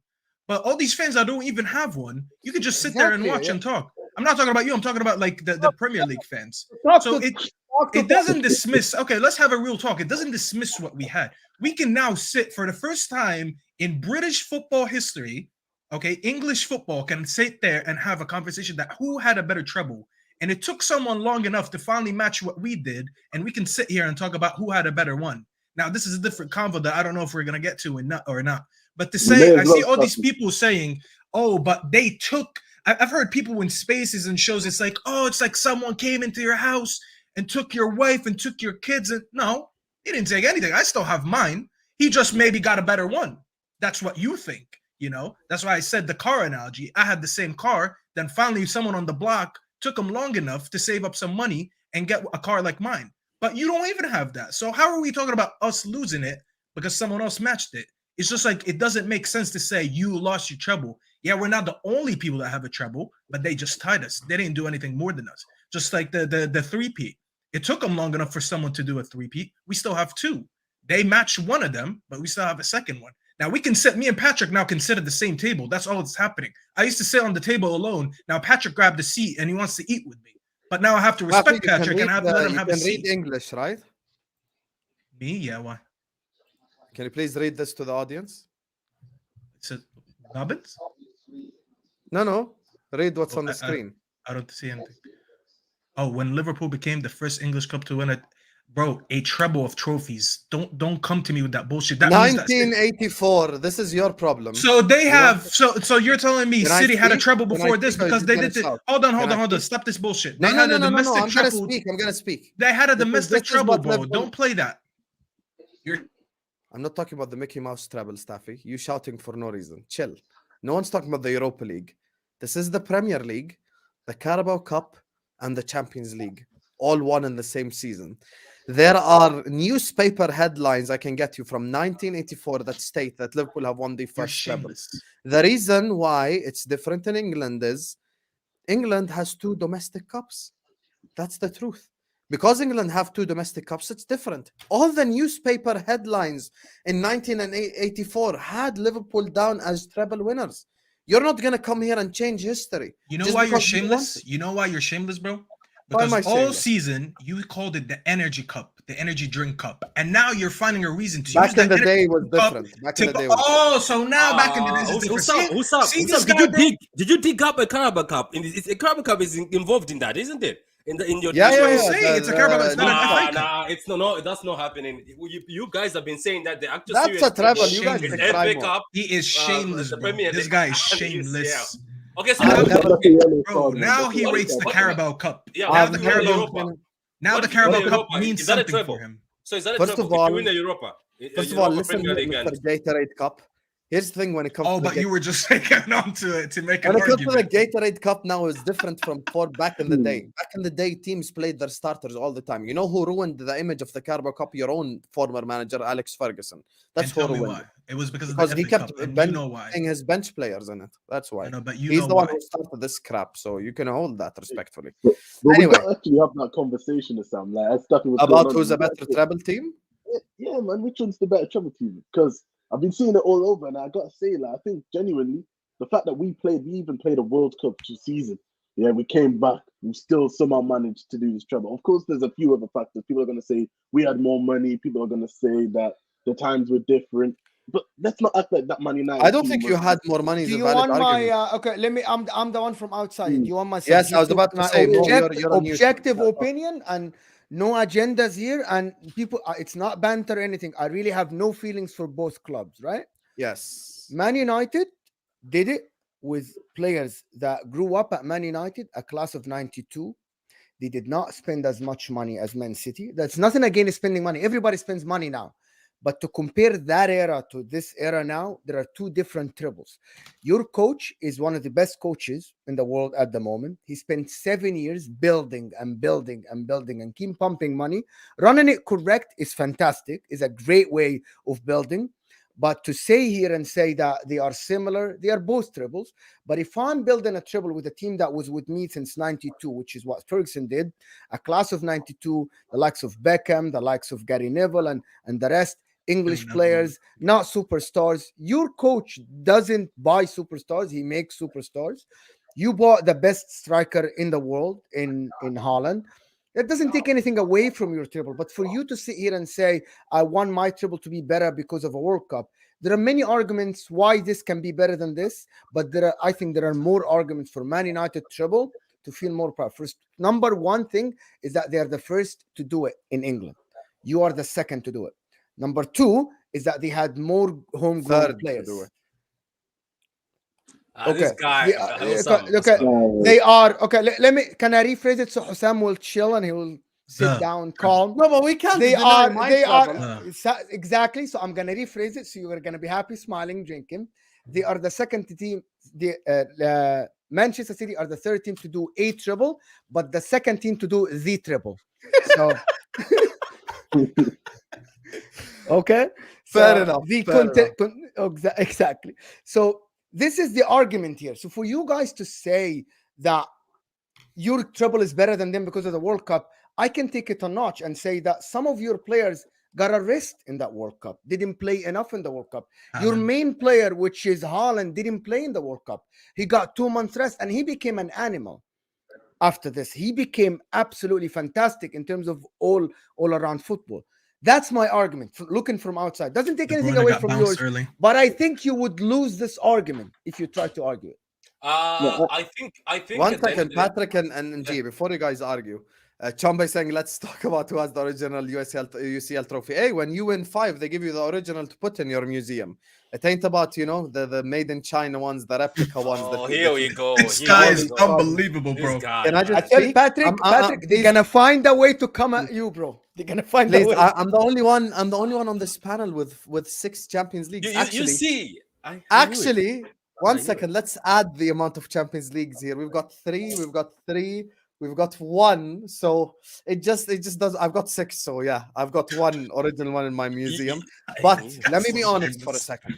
But all these fans that don't even have one, you can just sit there and Exactly, watch yeah. and talk. I'm not talking about you. I'm talking about like the Premier League fans. Talk So to- it talk to it doesn't dismiss. Okay, let's have a real talk. It doesn't dismiss what we had. We can now sit for the first time in British football history. Okay, English football can sit there and have a conversation that who had a better treble. And it took someone long enough to finally match what we did, and we can sit here and talk about who had a better one. Now, this is a different convo that I don't know if we're gonna get to or not. But to say, I see all these people saying, "Oh, but they took." I've heard people in spaces and shows. It's like, "Oh, it's like someone came into your house and took your wife and took your kids." And no, he didn't take anything. I still have mine. He just maybe got a better one. That's what you think, you know. That's why I said the car analogy. I had the same car. Then finally, someone on the block took him long enough to save up some money and get a car like mine. But you don't even have that. So how are we talking about us losing it because someone else matched it? It's just like it doesn't make sense to say you lost your treble. Yeah, we're not the only people that have a treble, but they just tied us. They didn't do anything more than us. Just like the three-peat. It took them long enough for someone to do a three-peat. We still have two. They matched one of them, but we still have a second one. Now we can sit. Me and Patrick now can sit at the same table. That's all that's happening. I used to sit on the table alone. Now Patrick grabbed a seat and he wants to eat with me. But now I have to respect Patrick and I have to let him have a seat. You can read English, right? Me? Yeah, why? Can you please read this to the audience? It's a Robbins? No. Read what's on the I screen. don't see anything. Oh, when Liverpool became the first English club to win it, bro, a treble of trophies. Don't come to me with that bullshit. That means that 1984. This is your problem. so they have so you're telling me Can I City had a speak? treble Can I before this speak or because you they gonna did it. shout? Hold on. Can I Stop this bullshit. No, They had a no. domestic I'm gonna treble. speak. I'm gonna speak. They had a Because domestic this is treble, what bro. Liverpool- Don't play that. I'm not talking about the Mickey Mouse treble, Staffy. You shouting for no reason. Chill. No one's talking about the Europa League. This is the Premier League, the Carabao Cup, and the Champions League, all won in the same season. There are newspaper headlines I can get you from 1984 that state that Liverpool have won the You're first treble. shameless. The reason why it's different in England is England has two domestic cups. That's the truth. Because England have two domestic cups, it's different. All the newspaper headlines in 1984 had Liverpool down as treble winners. You're not going to come here and change history. You know just why you're because you want shameless? it. You know why you're shameless, bro? Why am Because I all shameless? season you called it the energy cup, the energy drink cup, and now you're finding a reason to use Back in that the energy day was cup different. Back to in the day was oh, so now back in the days it's different. Who's up? See this guy, Did bro? you dig up a Carabao Cup? A Carabao Cup is involved in that, isn't it? In your Yeah, That's what yeah, I'm yeah. saying. It's a Carabao. It's not an FA Cup. Nah, it's no, that's not happening. You guys have been saying that the actual That's serious a treble. You You guys guys is think FA more. Cup. He is shameless, the bro. Premier This League guy is and the shameless. Okay, so I've okay, never- okay. Bro, now he What- rates the what- Carabao Cup. Yeah, Now what the if you win Carabao Europa? Now What the if you win Carabao Cup Europa? means Is that a something treble? for him. So is that a First treble? of all- If you win a Europa, First of all, Europa listen, Premier League and- Mr. Gatorade Cup. Here's the thing when it comes Oh, to the but you were just taking on to it to make an when it comes to the argument. Gatorade Cup now is different from for back in the day. Back in the day, teams played their starters all the time. You know who ruined the image of the Carabao Cup? Your own former manager, Alex Ferguson. That's And tell who me ruined why. it. It was because of Because the he FA kept Cup, and you know why. benching his bench players in it. That's why. No, but you He's know the one why. who started this crap, so you can hold that respectfully. But Anyway. we got actually have that conversation with Sam. Like, as stuff was About going on, who's a we got better to- treble team? Yeah, man, which one's the better treble team? Because I've been seeing it all over, and I gotta say, like, I think genuinely the fact that we even played a World Cup season. Yeah, we came back, we still somehow managed to do this treble. Of course, there's a few other factors. People are gonna say we had more money. People are gonna say that the times were different. But let's not act like that Man United. I don't team think was- you had more money. Is Do a you valid want my argument. okay? Let me. I'm the one from outside. Do you want my Yes, I was about to say, Mo, you're a neutral. objective opinion and no agendas here. And people, it's not banter or anything. I really have no feelings for both clubs. Right? Yes. Man United did it with players that grew up at Man United, a class of '92. They did not spend as much money as Man City. That's nothing against spending money. Everybody spends money now. But to compare that era to this era now, there are two different trebles. Your coach is one of the best coaches in the world at the moment. He spent 7 years building and building and building and keep pumping money. Running it correct is fantastic, is a great way of building. But to say here and say that they are similar, they are both trebles. But if I'm building a treble with a team that was with me since 92, which is what Ferguson did, a class of 92, the likes of Beckham, the likes of Gary Neville and the rest, English Nothing. players, not superstars. Your coach doesn't buy superstars; he makes superstars. You bought the best striker in the world in Holland. That doesn't take anything away from your treble. But for you to sit here and say, "I want my treble to be better because of a World Cup," there are many arguments why this can be better than this. But I think there are more arguments for Man United treble to feel more proud. First, number one thing is that they are the first to do it in England. You are the second to do it. Number two is that they had more homegrown Third to players. do it. This guy, They are okay. Let me. Can I rephrase it so Hussam will chill and he will sit down, calm. No, but we can't. They deny are. my They treble. are exactly. So I'm gonna rephrase it so you are gonna be happy, smiling, drinking. They are the second team. The Manchester City are the third team to do a treble, but the second team to do the treble. So. Okay, Fair enough. Exactly. So this is the argument here. So for you guys to say that your treble is better than them because of the World Cup, I can take it a notch and say that some of your players got a rest in that World Cup. Didn't play enough in the World Cup. Your main player, which is Haaland, didn't play in the World Cup. He got 2 months rest and he became an animal. After this, he became absolutely fantastic in terms of all around football. That's my argument. Looking from outside doesn't take anything away from yours, but I think you would lose this argument if you try to argue it. I think. 1 second, Patrick and G. Before you guys argue, Chamba is saying, "Let's talk about who has the original UCL trophy." Hey, when you win 5, they give you the original to put in your museum. It ain't about the made in China ones, the replica ones. Oh, here we go. This guy is unbelievable, bro. Can I just tell speak? Patrick, they're gonna find a way to come at you, bro. They're gonna find a way. I'm the only one. I'm the only one on this panel with 6 Champions Leagues. You see, actually, 1 second. Let's add the amount of Champions Leagues here. We've got 3. We've got 1. So it just does. I've got 6. So yeah, I've got 1 original one in my museum. But let me be honest for a second.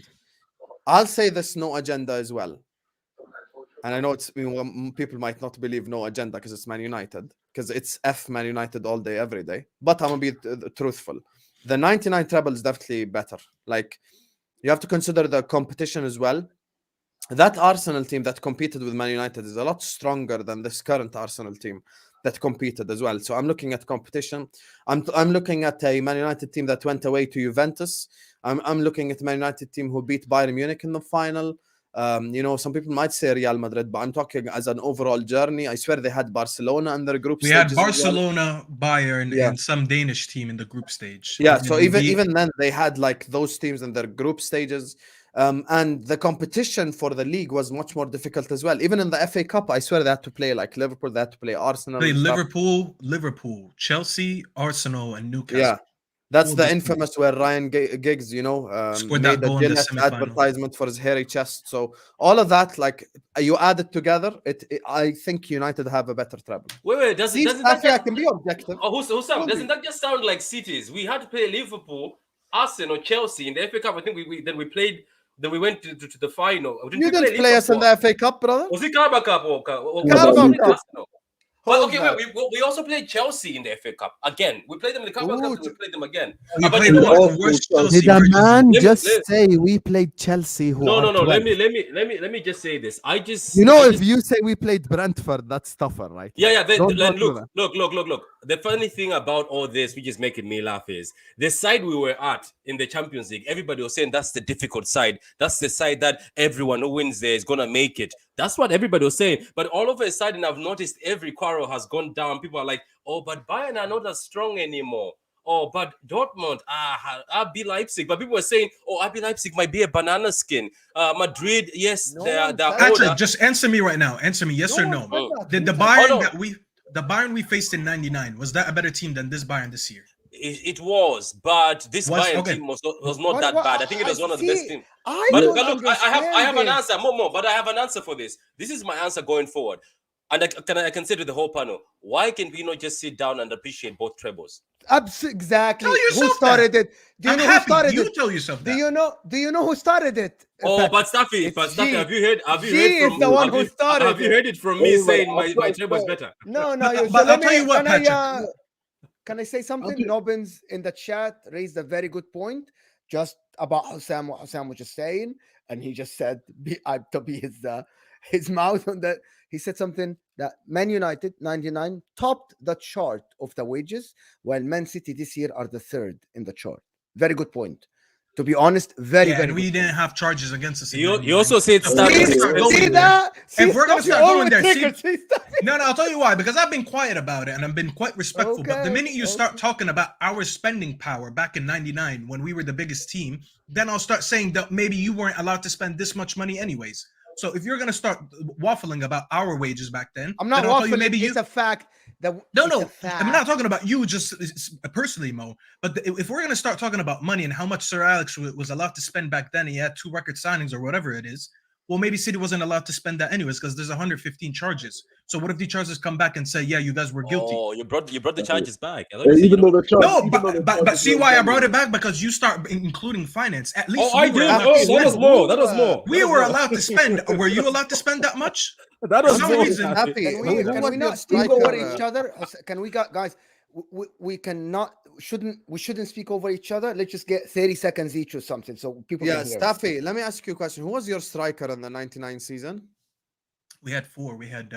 I'll say this: no agenda as well. And I know people might not believe no agenda because it's Man United, because it's Man United all day, every day. But I'm gonna be truthful. The 99 treble is definitely better. Like, you have to consider the competition as well. That Arsenal team that competed with Man United is a lot stronger than this current Arsenal team that competed as well. So I'm looking at competition. I'm looking at a Man United team that went away to Juventus. I'm looking at a Man United team who beat Bayern Munich in the final. Some people might say Real Madrid, but I'm talking as an overall journey. I swear they had Barcelona in their group stage. We had Barcelona, Bayern, and some Danish team in the group stage. Yeah, so even then they had like those teams in their group stages. And the competition for the league was much more difficult as well. Even in the FA Cup, I swear they had to play like Liverpool, they had to play Arsenal. Liverpool, Chelsea, Arsenal, and Newcastle. Yeah. That's the infamous where Ryan Giggs, made a Gillette advertisement for his hairy chest. So all of that, like, you add it together, I think United have a better treble. Wait, doesn't that just, can be objective? Oh, Hussam, doesn't that just sound like cities? We had to play Liverpool, Arsenal, Chelsea in the FA Cup. I think we played. Then we went to the final. You didn't play us in the FA Cup, brother. Was it Carabao Cup or Carabao Cup? But okay, we also played Chelsea in the FA Cup again. We played them in the Carabao Cup. We played them again. We played one of the worst Chelsea. Did a man say we played Chelsea? No. Let me just say this. If you say we played Brentford, that's tougher, right? Yeah. Look. The funny thing about all this, which is making me laugh, is the side we were at in the Champions League. Everybody was saying that's the difficult side. That's the side that everyone who wins there is gonna make it. That's what everybody was saying. But all of a sudden, I've noticed every quarrel has gone down. People are like, "Oh, but Bayern are not as strong anymore." Oh, but Dortmund, RB Leipzig. But people were saying, "Oh, RB Leipzig might be a banana skin." Madrid, yes, Patrick, just answer me right now. Answer me, yes or no. Did the Bayern the Bayern we faced in '99, was that a better team than this Bayern this year? It was, but this Bayern team was not that bad. I think it was one of the best teams. But look, I have an answer, more, but I have an answer for this. This is my answer going forward. And I can say to the whole panel, why can we not just sit down and appreciate both trebles? Exactly. Who started it? Do you know who started it? You tell yourself that. Do you know who started it? Oh, but Staffy, have you heard? Have you heard it from me saying my treble is better? No. But I'll tell you what, Patrick. Can I say something? Okay. Nobbins in the chat raised a very good point just about Hussam, what Hussam was just saying, and he just said, to be his mouth on that. He said something that Man United 99 topped the chart of the wages, while Man City this year are the third in the chart. Very good point. To be honest, very Yeah, very. and we good didn't point. have charges against us. in You 99. also said So if we're Staffy. gonna start going See there- that? if we're gonna Stuffy start going always there, triggered. see- See, Stuffy. No, I'll tell you why. Because I've been quiet about it and I've been quite respectful. But the Okay, minute you start okay. talking about our spending power back in '99 when we were the biggest team, then I'll start saying that maybe you weren't allowed to spend this much money anyways. So if you're gonna start waffling about our wages back then, I'm not then I'll tell you waffling. maybe It's you. a fact. That No, it's a no, fact. I'm not talking about you just personally, Mo. But if we're gonna start talking about money and how much Sir Alex was allowed to spend back then, he had 2 record signings or whatever it is. Well, maybe City wasn't allowed to spend that anyways because there's 115 charges. So what if the charges come back and say, yeah, you guys were guilty? Oh, you brought the charges back. I thought you said Even you though the charge, No, even though the but charges see were why I done, brought it back? Because you start including finance. At least Oh, I we were did. allowed Oh, to that was spend. more. That was more. We That was were more. allowed to spend. Were you allowed to spend that much? That For was some more. reason- Happy. Can Who we was your not speak over striker, each other? Can we guys? We cannot. We shouldn't speak over each other. Let's just get 30 seconds each or something so people Yeah, can hear. Staffy, let me ask you a question. Who was your striker in the 99 season? We had 4. We had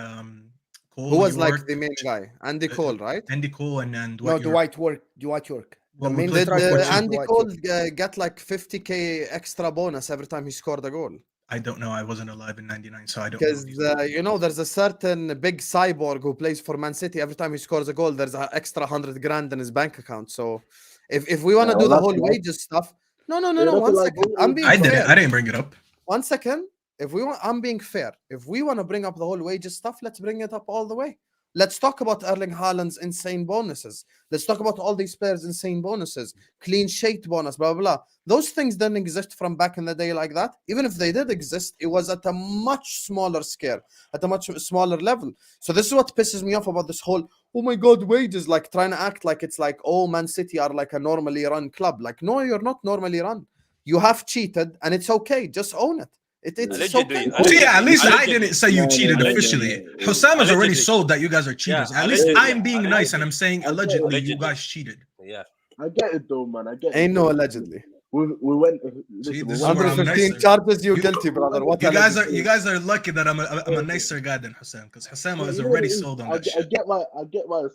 Cole. Who was like York, the main guy? Andy Cole, right? Andy Cole, and then No, Dwight York. Dwight York. The Well, we main played striker 4-4-2. was Andy Dwight Cole York. get like 50k extra bonus every time he scored a goal. I don't know. I wasn't alive in '99, so I don't know. Because these names. you know, there's a certain big cyborg who plays for Man City. Every time he scores a goal, there's an extra 100 grand in his bank account. So if we want to Yeah, do well, the whole that's- wages stuff, no. Yeah, that's One like second, what I'm we- being I did fair. it. I didn't bring it up. 1 second. I'm being fair. If we want to bring up the whole wages stuff, let's bring it up all the way. Let's talk about Erling Haaland's insane bonuses. Let's talk about all these players' insane bonuses, clean sheet bonus, blah, blah, blah. Those things didn't exist from back in the day like that. Even if they did exist, it was at a much smaller scale, at a much smaller level. So this is what pisses me off about this whole, oh my God, wages, like trying to act like it's like, oh, Man City are like a normally run club. Like, no, you're not normally run. You have cheated and it's okay. Just own it. It's Allegedly, okay. allegedly. See, at least I Allegedly. didn't say you No, cheated no, officially. no. Hussam has already Allegedly. sold that you guys are cheaters. Yeah, At least allegedly. I'm being nice and I'm saying allegedly you Allegedly. guys cheated. Yeah. I get it though, man. I get it. Ain't no allegedly. We went. See, Listen, this we is went where I'm 115 nicer. charges, you You- guilty, brother. What You guys allegedly? are lucky that I'm a nicer guy than Hussam because Hussam is You know what already it is? sold on I that shit. get why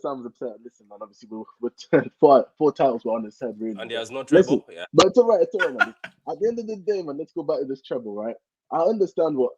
Sam's upset. Listen, man. Obviously, we're four titles were on his head, really. And he has no Listen, treble. Yeah. But it's all right. It's all right, man. At the end of the day, man, let's go back to this treble, right? I understand what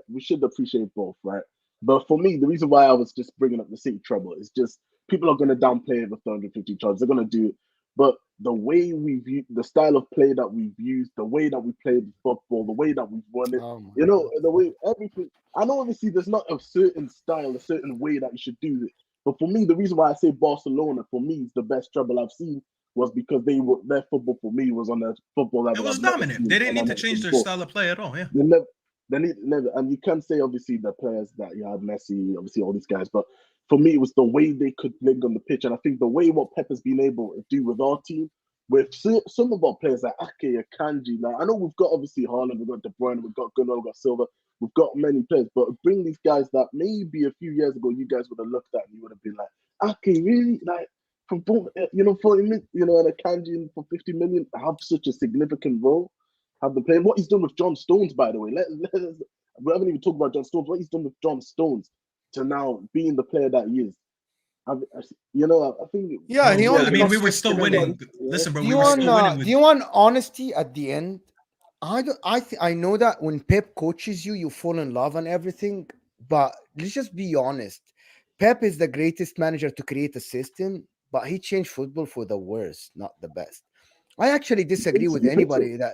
we should appreciate both, right? But for me, the reason why I was just bringing up the City treble is just people are going to downplay it with 250 charges. They're going to do it. But the way we view the style of play that we've used, the way that we played football, the way that we've won it, Oh my you know, the way everything. I know obviously there's not a certain style, a certain way that you should do it. But for me, the reason why I say Barcelona for me is the best treble I've seen was because their football for me was on a football level. It was I've never dominant. seen, They didn't and need I've to never change seen their before. style of play at all. Yeah. They never, and you can say obviously the players that you had Messi, obviously all these guys, but for me it was the way they could link on the pitch, and I think the way what Pep has been able to do with our team, with some of our players like Ake, Akanji, like I know we've got obviously Haaland, we've got De Bruyne, we've got Gunnar, we've got Silva, we've got many players, but bring these guys that maybe a few years ago you guys would have looked at and you would have been like, Ake, really, like for 40 million, and Akanji for 50 million have such a significant role. Have been playing. What he's done with John Stones, by the way. We haven't even talked about John Stones. What he's done with John Stones to now being the player that he is. I think. Yeah, he I only mean, we lost were still 50 winning. million. Listen, bro, Do we you were want still winning. do you want honesty at the end? I know that when Pep coaches you, you fall in love and everything. But let's just be honest. Pep is the greatest manager to create a system, but he changed football for the worse, not the best. I actually disagree with anybody that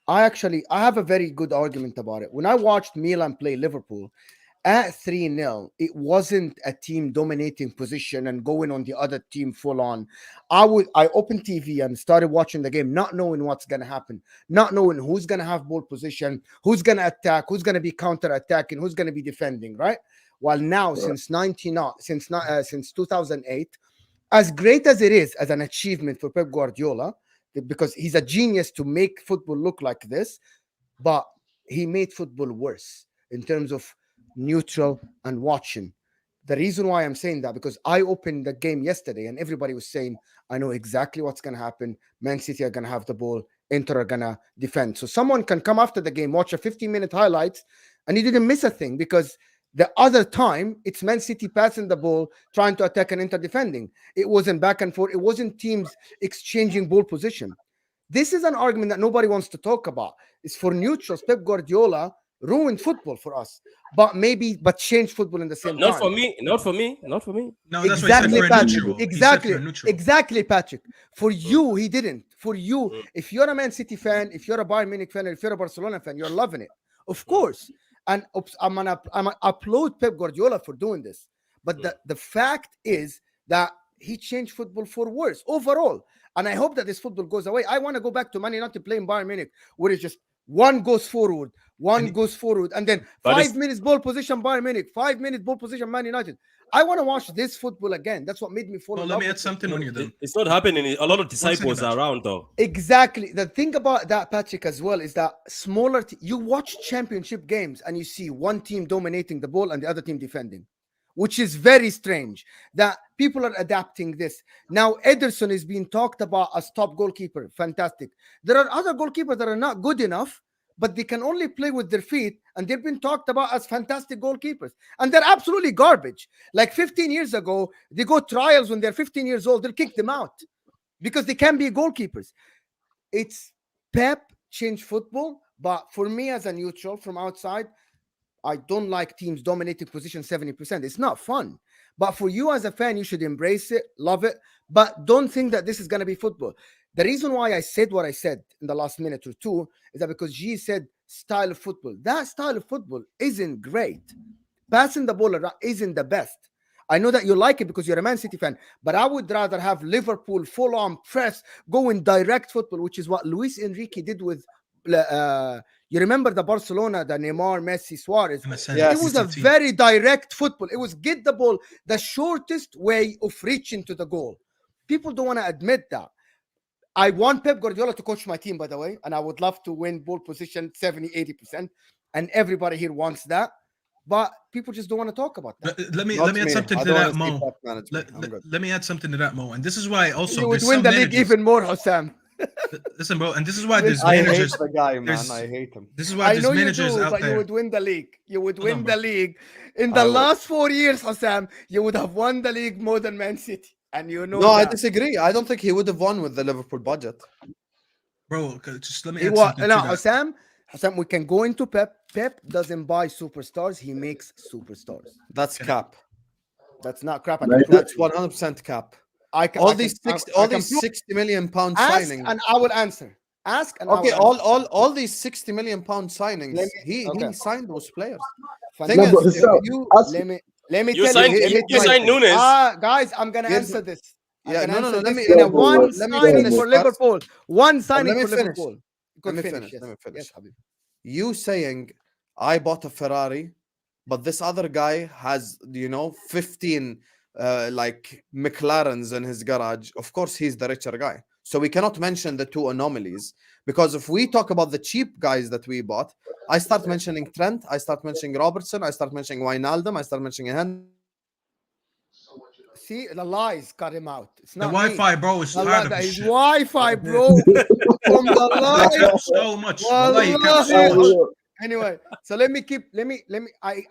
I have a very good argument about it. When I watched Milan play Liverpool at 3-0, it wasn't a team dominating position and going on the other team full on. I opened TV and started watching the game, not knowing what's gonna happen, not knowing who's gonna have ball position, who's gonna attack, who's gonna be counter attacking, who's gonna be defending, right? While now, since 2008, as great as it is as an achievement for Pep Guardiola, because he's a genius to make football look like this, but he made football worse in terms of neutral and watching. The reason why I'm saying that, because I opened the game yesterday and everybody was saying, I know exactly what's going to happen. Man City are going to have the ball. Inter are gonna defend. So someone can come after the game, watch a 15-minute highlights, and he didn't miss a thing because the other time it's Man City passing the ball, trying to attack and Inter defending. It wasn't back and forth. It wasn't teams exchanging ball position. This is an argument that nobody wants to talk about. It's for neutrals. Pep Guardiola ruined football for us, but changed football in the same Not time. for me. Not for me. Not for me. No, that's Exactly, what he said for a Patrick. neutral. He said Exactly, for a neutral. exactly, Patrick. For you, he didn't. For you, if you're a Man City fan, if you're a Bayern Munich fan, or if you're a Barcelona fan, you're loving it, of course. And I'm gonna applaud Pep Guardiola for doing this. But the fact is that he changed football for worse overall. And I hope that this football goes away. I want to go back to Man United playing Bayern Munich, where it's just one goes forward, goes forward, and then 5 minutes ball position Bayern Munich, 5 minutes ball position Man United. I want to watch this football again. That's what made me fall in love Let me with add something on you then. It's not happening. A lot of disciples second, are around though. Exactly. The thing about that, Patrick, as well, is that smaller. You watch championship games and you see one team dominating the ball and the other team defending, which is very strange. That people are adapting this now. Ederson is being talked about as top goalkeeper. Fantastic. There are other goalkeepers that are not good enough, but they can only play with their feet, and they've been talked about as fantastic goalkeepers, and they're absolutely garbage. Like 15 years ago, they go trials when they're 15 years old, they'll kick them out because they can't be goalkeepers. It's Pep changed football, but for me as a neutral from outside, I don't like teams dominating position 70%. It's not fun. But for you as a fan, you should embrace it, love it, but don't think that this is going to be football. The reason why I said what I said in the last minute or two is that because G said style of football. That style of football isn't great. Passing the ball around isn't the best. I know that you like it because you're a Man City fan, but I would rather have Liverpool full-on press, going direct football, which is what Luis Enrique did with you remember the Barcelona, the Neymar, Messi, Suarez. Yes. It was a very direct football. It was get the ball the shortest way of reaching to the goal. People don't want to admit that. I want Pep Guardiola to coach my team, by the way, and I would love to win ball position 70-80%, and everybody here wants that, but people just don't want to talk about that. Let me add something to that, Mo. Let me add something to that, Mo. And this is why also you would win the league even more, Hossam. Listen, bro, and this is why there's I managers. hate the guy, man. I hate him. This is why I there's know you managers do, out but there. you would win the league. You would Hold win on, the bro. league. In the last 4 years, Hossam, you would have won the league more than Man City. And you know No, I that. disagree. I don't think he would have won with the Liverpool budget. Bro, just let me He add wa- something no, to that. Hossam, we can go into Pep. Pep doesn't buy superstars. He makes superstars. That's cap. That's not crap. I Right. can prove That's it to you. 100% cap. I can, All I can- these I- 60, I all can these prove- 60 million pound Ask signings. and I will answer. Ask and Okay, I will answer. all these 60 million pound signings. Let He okay. signed those players. Fantastic. Thing No, is, but if so- you Let me You tell signed you. Let me you tell signed you. Nunes. Guys, I'm gonna Here's answer this. I'm Yeah, gonna no, answer let this me- in a let me- one let me signing finish for first. Liverpool. One signing me for finish. Liverpool. Let Good me finish. finish. Yes. Let me finish. Yes, Habib. you saying I bought a Ferrari, but this other guy has 15 like McLarens in his garage. Of course, he's the richer guy. So we cannot mention the two anomalies, because if we talk about the cheap guys that we bought, I start mentioning Trent, I start mentioning Robertson, I start mentioning Wijnaldum, I start mentioning Henderson. See, the lies cut him out. It's The not Wi-Fi, bro, is The tired of lie, this his shit. Wi-Fi, bro. From the He lies. caps so much. Wallahi, he caps so Wallahi. much. Anyway, so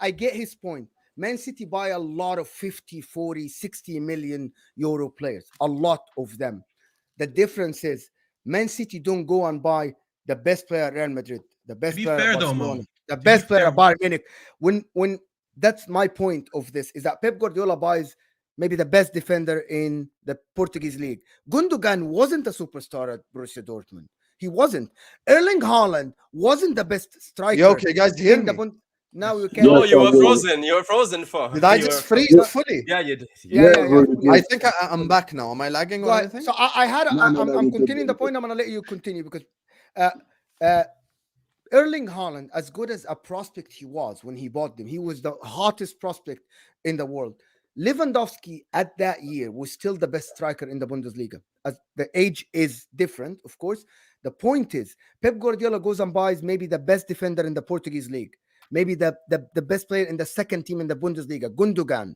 I get his point. Man City buy a lot of 50, 40, 60 million euro players, a lot of them. The difference is Man City don't go and buy the best player at Real Madrid, the best be player fair at though, Barcelona, Mo. the be best player fair, at Bayern Munich. When that's my point of this, is that Pep Guardiola buys maybe the best defender in the Portuguese league. Gundogan wasn't a superstar at Borussia Dortmund. He wasn't. Erling Haaland wasn't the best striker. You okay, guys? Hear in the me? Now you can. Yeah. No, you were Yes, I will. frozen. You were frozen for. Did I you just were freeze fully? Yeah, you did. Yeah. really I good. think I'm back now. Am I lagging or Right. anything? So I had. No, I'm you're good, continuing the you're point. I'm gonna let you continue because Erling Haaland, as good as a prospect he was when he bought them, he was the hottest prospect in the world. Lewandowski at that year was still the best striker in the Bundesliga. As the age is different, of course. The point is, Pep Guardiola goes and buys maybe the best defender in the Portuguese league, maybe the best player in the second team in the Bundesliga, Gundogan.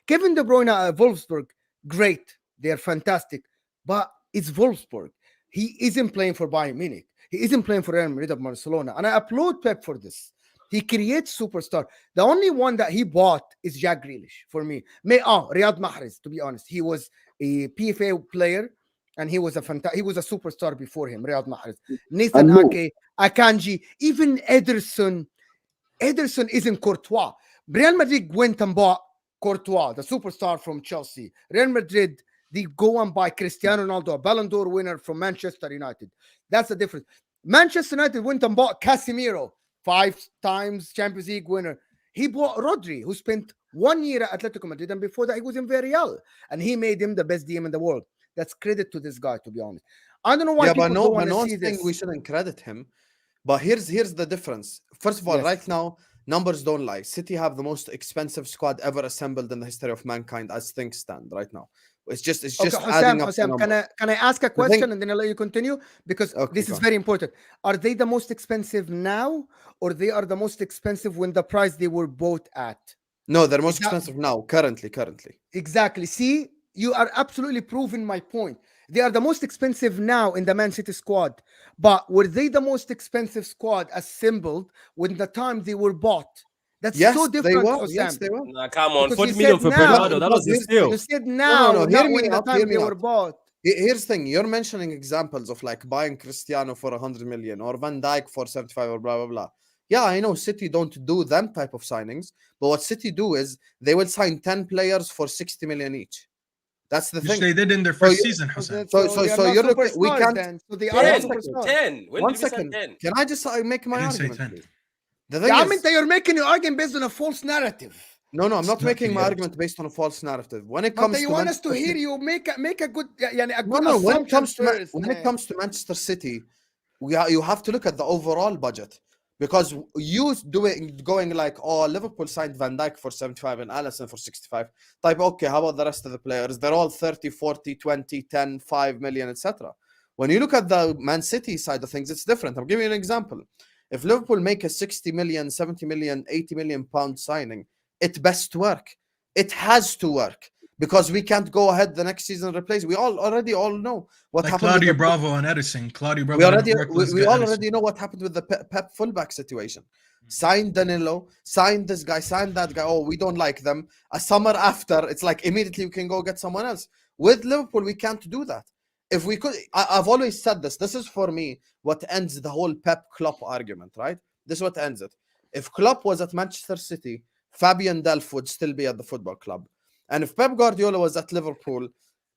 Kevin De Bruyne at Wolfsburg, great. They're fantastic. But it's Wolfsburg. He isn't playing for Bayern Munich. He isn't playing for Real Madrid or Barcelona. And I applaud Pep for this. He creates superstar. The only one that he bought is Jack Grealish for me. Riyad Mahrez, to be honest. He was a PFA player and he was a superstar before him, Riyad Mahrez. Nathan Ake, Akanji, even Ederson. Ederson isn't Courtois. Real Madrid went and bought Courtois, the superstar from Chelsea. Real Madrid, they go and buy Cristiano Ronaldo, a Ballon d'Or winner from Manchester United. That's the difference. Manchester United went and bought Casemiro, 5 times Champions League winner. He bought Rodri, who spent 1 year at Atletico Madrid, and before that he was in Villarreal, and he made him the best DM in the world. That's credit to this guy, to be honest. I don't know why people don't want to see this. We shouldn't credit him. But here's the difference. First of all, right now, numbers don't lie. City have the most expensive squad ever assembled in the history of mankind as things stand right now. It's just adding up. Can I ask a question and then I'll let you continue? Because this is very important. Are they the most expensive now, or they are the most expensive when the price they were bought at? No, they're most expensive now, currently. Exactly. See, you are absolutely proving my point. They are the most expensive now in the Man City squad. But were they the most expensive squad assembled when the time they were bought? That's so different. Yes, they were. Nah, come on, 40 million for Bernardo. That was a steal. You said now, not when the time they were bought. Here's the thing. You're mentioning examples of like buying Cristiano for 100 million or Van Dijk for 75 or blah, blah, blah. Yeah, I know City don't do them type of signings. But what City do is they will sign 10 players for 60 million each. That's the thing. They did in their first season, Hussein. So you're looking. We can't. So they are 10. One second. Can I just make my argument, please? I mean that you're making your argument based on a false narrative. No, I'm not making my argument based on a false narrative. When it comes, you want us to hear you make a good. When it comes to Manchester City, you have to look at the overall budget. Because you going like, oh, Liverpool signed Van Dijk for 75 and Alisson for 65. Type, okay, how about the rest of the players? They're all 30, 40, 20, 10, 5 million, etc. When you look at the Man City side of things, it's different. I'll give you an example. If Liverpool make a 60 million, 70 million, 80 million pound signing, it best work. It has to work. Because we can't go ahead the next season and replace. We already know what like happened. Claudio Bravo and Edison. Claudio Bravo. We already know what happened with the Pep fullback situation. Signed Danilo, signed this guy, signed that guy. Oh, we don't like them. A summer after, it's like immediately we can go get someone else. With Liverpool, we can't do that. If we could, I've always said this. This is for me what ends the whole Pep Klopp argument, right? This is what ends it. If Klopp was at Manchester City, Fabian Delph would still be at the football club. And if Pep Guardiola was at Liverpool,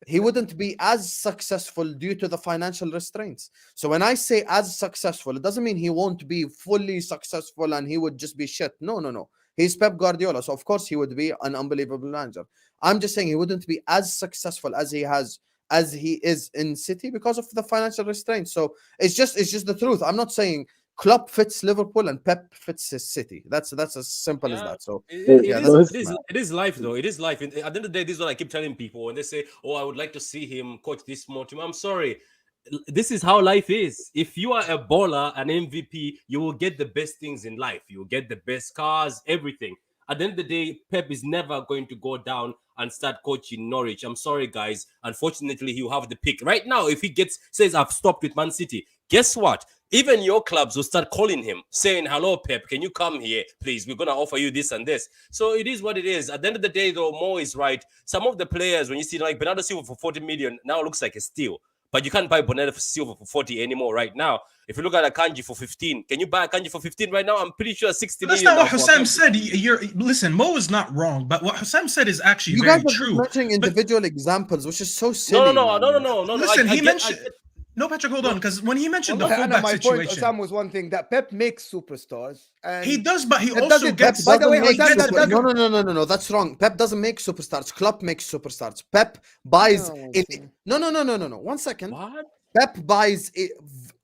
he wouldn't be as successful due to the financial restraints. So when I say as successful, it doesn't mean he won't be fully successful and he would just be shit. No. He's Pep Guardiola. So of course he would be an unbelievable manager. I'm just saying he wouldn't be as successful as he is in City because of the financial restraints. So it's just the truth. I'm not saying Klopp fits Liverpool and Pep fits his City. That's as simple as that. So it is life, though. It is life. At the end of the day, this is what I keep telling people when they say, "Oh, I would like to see him coach this small team." I'm sorry. This is how life is. If you are a baller, an MVP, you will get the best things in life. You will get the best cars, everything. At the end of the day, Pep is never going to go down and start coaching Norwich. I'm sorry, guys. Unfortunately, he'll have the pick. Right now, if he says, I've stopped with Man City, guess what? Even your clubs will start calling him, saying, hello, Pep, can you come here, please? We're going to offer you this and this. So it is what it is. At the end of the day, though, Mo is right. Some of the players, when you see like Bernardo Silva for 40 million, now looks like a steal. But you can't buy Bernardo Silva for 40 anymore right now. If you look at Akanji for 15, can you buy Akanji for 15 right now? I'm pretty sure 60 That's million. That's not what Hussam said. Listen, Mo is not wrong, but what Hussam said is actually very true. You guys are mentioning individual examples, which is so silly. No. Listen, he mentioned... No, Patrick, hold on, because when he mentioned the fullback situation, Hussam was one thing that Pep makes superstars. And he does, but he also gets. By the way, no, that's wrong. Pep doesn't make superstars. Klopp makes superstars. Pep buys. No. 1 second. What? Pep buys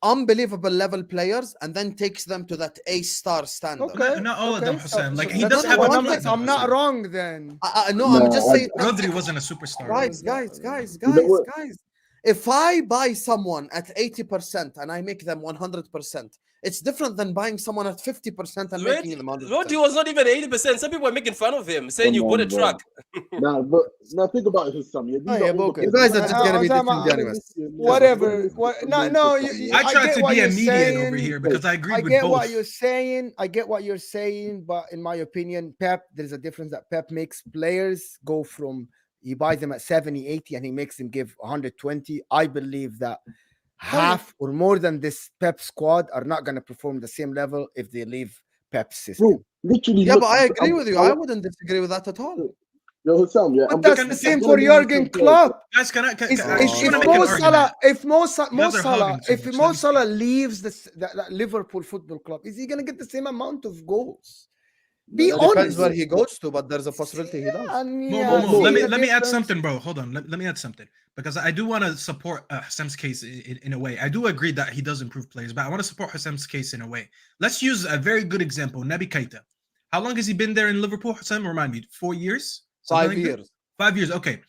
unbelievable level players and then takes them to that A-star standard. Okay. Not all of them, Hussam. Like he does have. I'm not wrong then. I'm just saying. Rodri wasn't a superstar. Guys. If I buy someone at 80% and I make them 100%, It's different than buying someone at 50% and making them 100%. Rodri was not even 80%. Some people were making fun of him, saying you Come bought a on, bro. truck. Nah, but now think about it, Hussam. Yeah, these Oh, are yeah, all the Boca. You guys are just gonna be Osama, disingenuous. Whatever. No, I I tried get to what be a you're median saying. over here because I agree I with get both. what you're saying. I get what you're saying, but in my opinion, Pep, there's a difference that Pep makes players go from he buys them at 70, 80, and he makes them give 120. I believe that half or more than this Pep squad are not going to perform the same level if they leave Pep's system. Bro, literally. Yeah, look, but I agree with you. I I'm- wouldn't disagree with that at all. Yo, Hussam, yeah. But that's the same for Jurgen Klopp. Guys, can I If, just if, want if to make Mo an Salah, argument? if Mo guys are Salah, hogging too if much. Mo Let me Salah leaves that Liverpool Football Club, is he gonna get the same amount of goals? Be It Depends honest. where he goes to, but there's a possibility he does. Mo, let me add something, bro. Hold on. Let me add something because I do want to support Hassam's case in a way. I do agree that he does improve players, but I want to support Hassam's case in a way. Let's use a very good example, Naby Keita. How long has he been there in Liverpool, Hassam? Remind me, 4 years? Something 5 like that? years. 5 years, okay.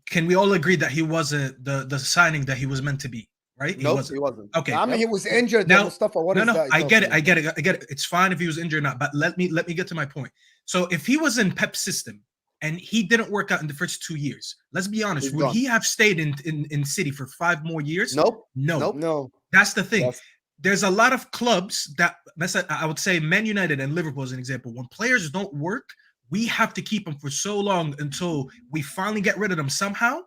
Can we all agree that he wasn't the signing that he was meant to be, right? Nope, he wasn't. Okay. I mean, he was injured. Now- Mustafa, what No, is no, that? I get it. It's fine if he was injured or not, but let me get to my point. So if he was in Pep's system and he didn't work out in the first 2 years, let's be honest, He's would gone. he have stayed in City for 5 more years? Nope. No. Nope. No. That's the thing. Yes. There's a lot of clubs that I would say Man United and Liverpool as an example. When players don't work, we have to keep them for so long until we finally get rid of them somehow,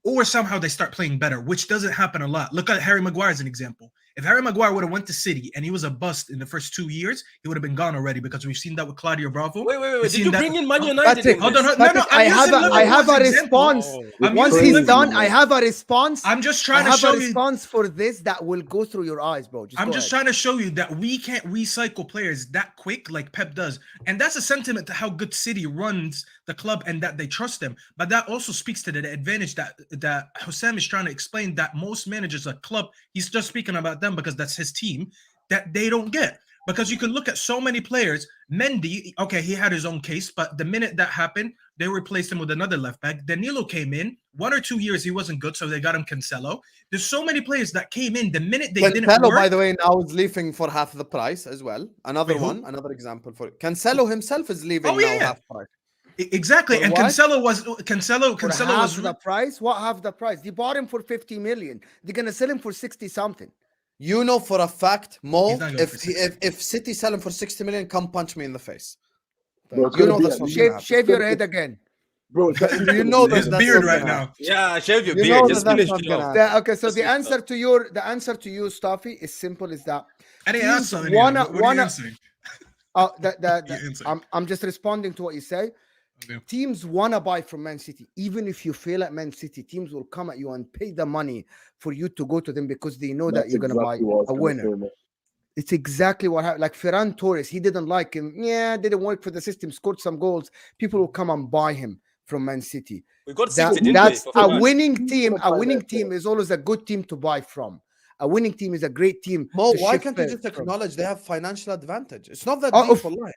or somehow they start playing better, which doesn't happen a lot. Look at Harry Maguire as an example. If Harry Maguire would have went to City and he was a bust in the first 2 years, he would have been gone already because we've seen that with Claudio Bravo. Wait. We've Did seen you that- bring in Man Oh, United? Patrick, in Hold this? on. No, Patrick, I'm I have using a Liverpool as response. Oh. I'm Once using he's Liverpool. done, I have a response. I'm just I trying to have show a you. response for this that will go through your eyes, bro. I'm just trying to show you that we can't recycle players that quick like Pep does. And that's a sentiment to how good City runs the club and that they trust them. But that also speaks to the advantage that Hussam is trying to explain, that most managers, a club, he's just speaking about them because that's his team, that they don't get. Because you can look at so many players. Mendy, okay, he had his own case, but the minute that happened, they replaced him with another left back. Danilo came in. 1 or 2 years he wasn't good, so they got him Cancelo. There's so many players that came in the minute they didn't Cancelo, work. by the way, now is leaving for half the price as well. Another Wait, who? one, another example for it. Cancelo himself is leaving Oh, yeah, now yeah. half price. Exactly, For and what? Cancelo was For Cancelo half was the price. What half the price? They bought him for 50 million. They're gonna sell him for 60 something. You know for a fact, Mo, He's not going if for 60. if City sell him for 60 million, come punch me in the face. Bro, it's You gonna know be that's at not least- gonna Shave, happen. shave your head again. Bro, it's at least You gonna know be- that his that's beard not right gonna now. happen. Yeah, shave your You beard. know Just that finish that's it not off. gonna Okay, so Let's the finish answer off. to the answer to you, Staffy, is simple as that. I didn't Teams ask something. What are you answering? You answer. I'm just responding to what you say. Okay. Teams want to buy from Man City. Even if you fail at Man City, teams will come at you and pay the money for you to go to them because they know that That's you're going to buy exactly what I was a gonna winner. say, man. It's exactly what happened. Like Ferran Torres, he didn't like him. Yeah, didn't work for the system, scored some goals. People will come and buy him from Man City. We got 60, That, didn't we? that's for a Ferran? winning team. gonna A buy winning that team player. is always a good team to buy from. A winning team is a great team. Mo, to why shift can't you players just from. acknowledge they have financial advantage? It's not that Oh, deep, of- wallahi.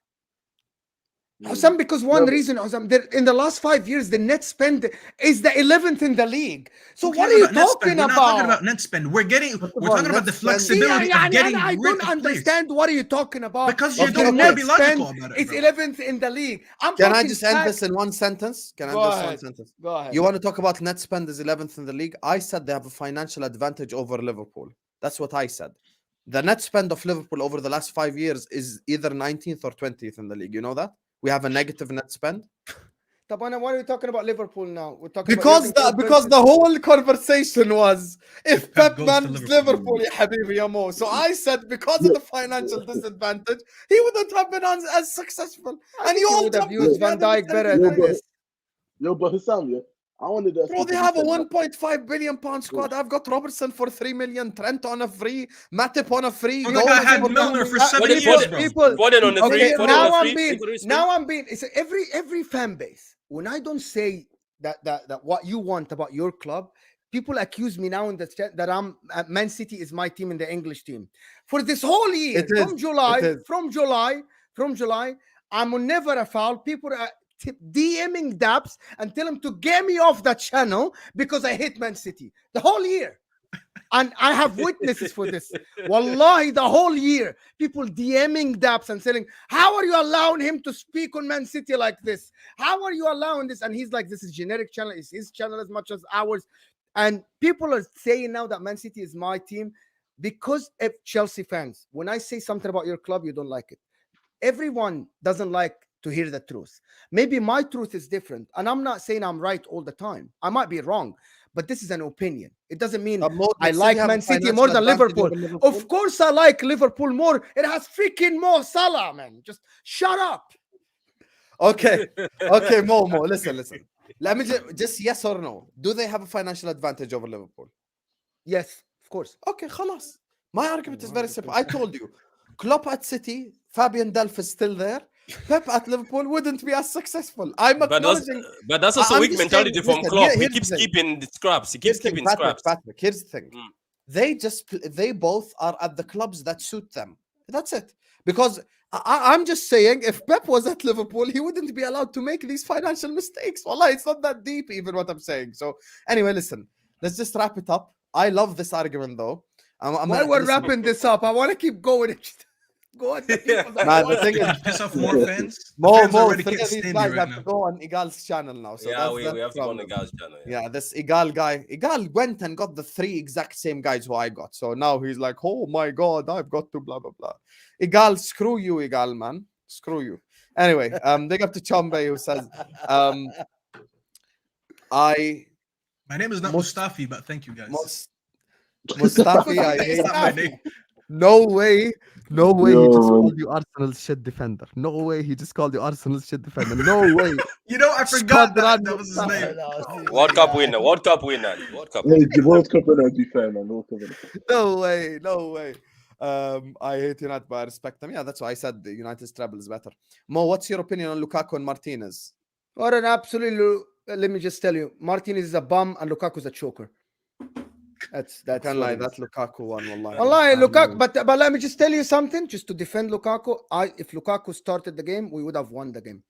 Hussam, because one No, but- reason, Hussam, in the last 5 years, the net spend is the 11th in the league. So Who what cares are you about net spend? talking We're not talking about? about net spend. We're all, talking about net the spend- flexibility Yeah, of getting I rid don't of players. understand what are you talking about. Because you Okay, don't want okay. to be logical about it. It's bro. 11th in the league. I'm Can I talking just end facts. this in one sentence? Can I Go end this in one ahead. sentence? Go ahead. You want to talk about net spend is 11th in the league? I said they have a financial advantage over Liverpool. That's what I said. The net spend of Liverpool over the last 5 years is either 19th or 20th in the league. You know that? We have a negative net spend. Tabana, why are we talking about Liverpool now? We're talking Because about the whole conversation was if Pep Pep goes to managed Liverpool. Liverpool, ya habibi ya Mo. So I said because of the financial disadvantage, he wouldn't have been as successful. And you all would have jumped used with me Van at the Dijk better same than time. this. Yo, but Hussam, yeah, I wanted to. Bro, they have a 1.5 billion pound squad. I've got Robertson for 3 million, Trent on a free, Matip on a free. Oh my God, I had Gomez Milner for that. 7 What years, did- bro. People, Foden on the okay, free. Foden now on the I'm free. being, Everybody now I'm being. It's every fan base. When I don't say that what you want about your club, people accuse me now in the chat that Man City is my team in the English team. For this whole year, It is, from July, it is. from July, I'm on never a foul. People are DMing Dabs and tell him to get me off that channel because I hate Man City the whole year. And I have witnesses for this. Wallahi, the whole year, people DMing Daps and saying, how are you allowing him to speak on Man City like this? How are you allowing this? And he's like, this is generic channel. It's his channel as much as ours. And people are saying now that Man City is my team because of Chelsea fans. When I say something about your club, you don't like it. Everyone doesn't like to hear the truth. Maybe my truth is different. And I'm not saying I'm right all the time. I might be wrong. But this is an opinion. It doesn't mean I like Man City more than Liverpool. Of course, I like Liverpool more. It has freaking Mo Salah, man. Just shut up. Okay, Mo. Listen. Let me just yes or no. Do they have a financial advantage over Liverpool? Yes, of course. Okay, خلاص. My argument is very simple. I told you, Klopp at City, Fabian Delph is still there. Pep at Liverpool wouldn't be as successful. I'm acknowledging. But that's also weak mentality from Klopp. He Here's keeps the thing. keeping the scraps. He keeps keeping scraps. Patrick, here's the thing. They both are at the clubs that suit them. That's it. Because I'm just saying, if Pep was at Liverpool, he wouldn't be allowed to make these financial mistakes. Wallah, it's not that deep, even what I'm saying. So anyway, listen, let's just wrap it up. I love this argument, though. Why we're wrapping this up? I want to keep going. Go on. The thing is, piss off more fans. More, already three can't of these stand guys you right have to now. go on Igal's channel now. So Yeah, that's we the have to go on problem. the guy's channel. Yeah, this Igal guy. Igal went and got the 3 exact same guys who I got. So now he's like, oh my God, I've got to blah, blah, blah. Igal, screw you, Igal, man. Screw you. Anyway, big up to Chombe who says, My name is not Mustafi, but thank you guys. Mustafi, I It's hate not my name. No way he Yo. just called you Arsenal's shit defender. No way he just called you Arsenal's shit defender. No way. You know, I forgot that was his name. World Cup winner. World Cup winner. World Cup. Hey, the World Cup winner, to be fair, man. World Cup winner. No way. I hate United, but I respect them. Yeah, that's why I said the United's treble is better. Mo, what's your opinion on Lukaku and Martinez? What an absolute. Let me just tell you, Martinez is a bum and Lukaku's a choker. That's Can't what lie, it is. that Lukaku one, wallahi. Wallahi, Lukaku, but let me just tell you something, just to defend Lukaku. If Lukaku started the game, we would have won the game.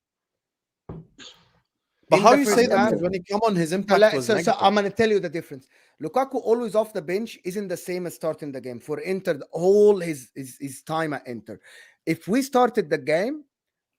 But In how the you first say that? half- Because when he come on, his impact was So negative. I'm going to tell you the difference. Lukaku always off the bench isn't the same as starting the game. For Inter, all his time at Inter. If we started the game,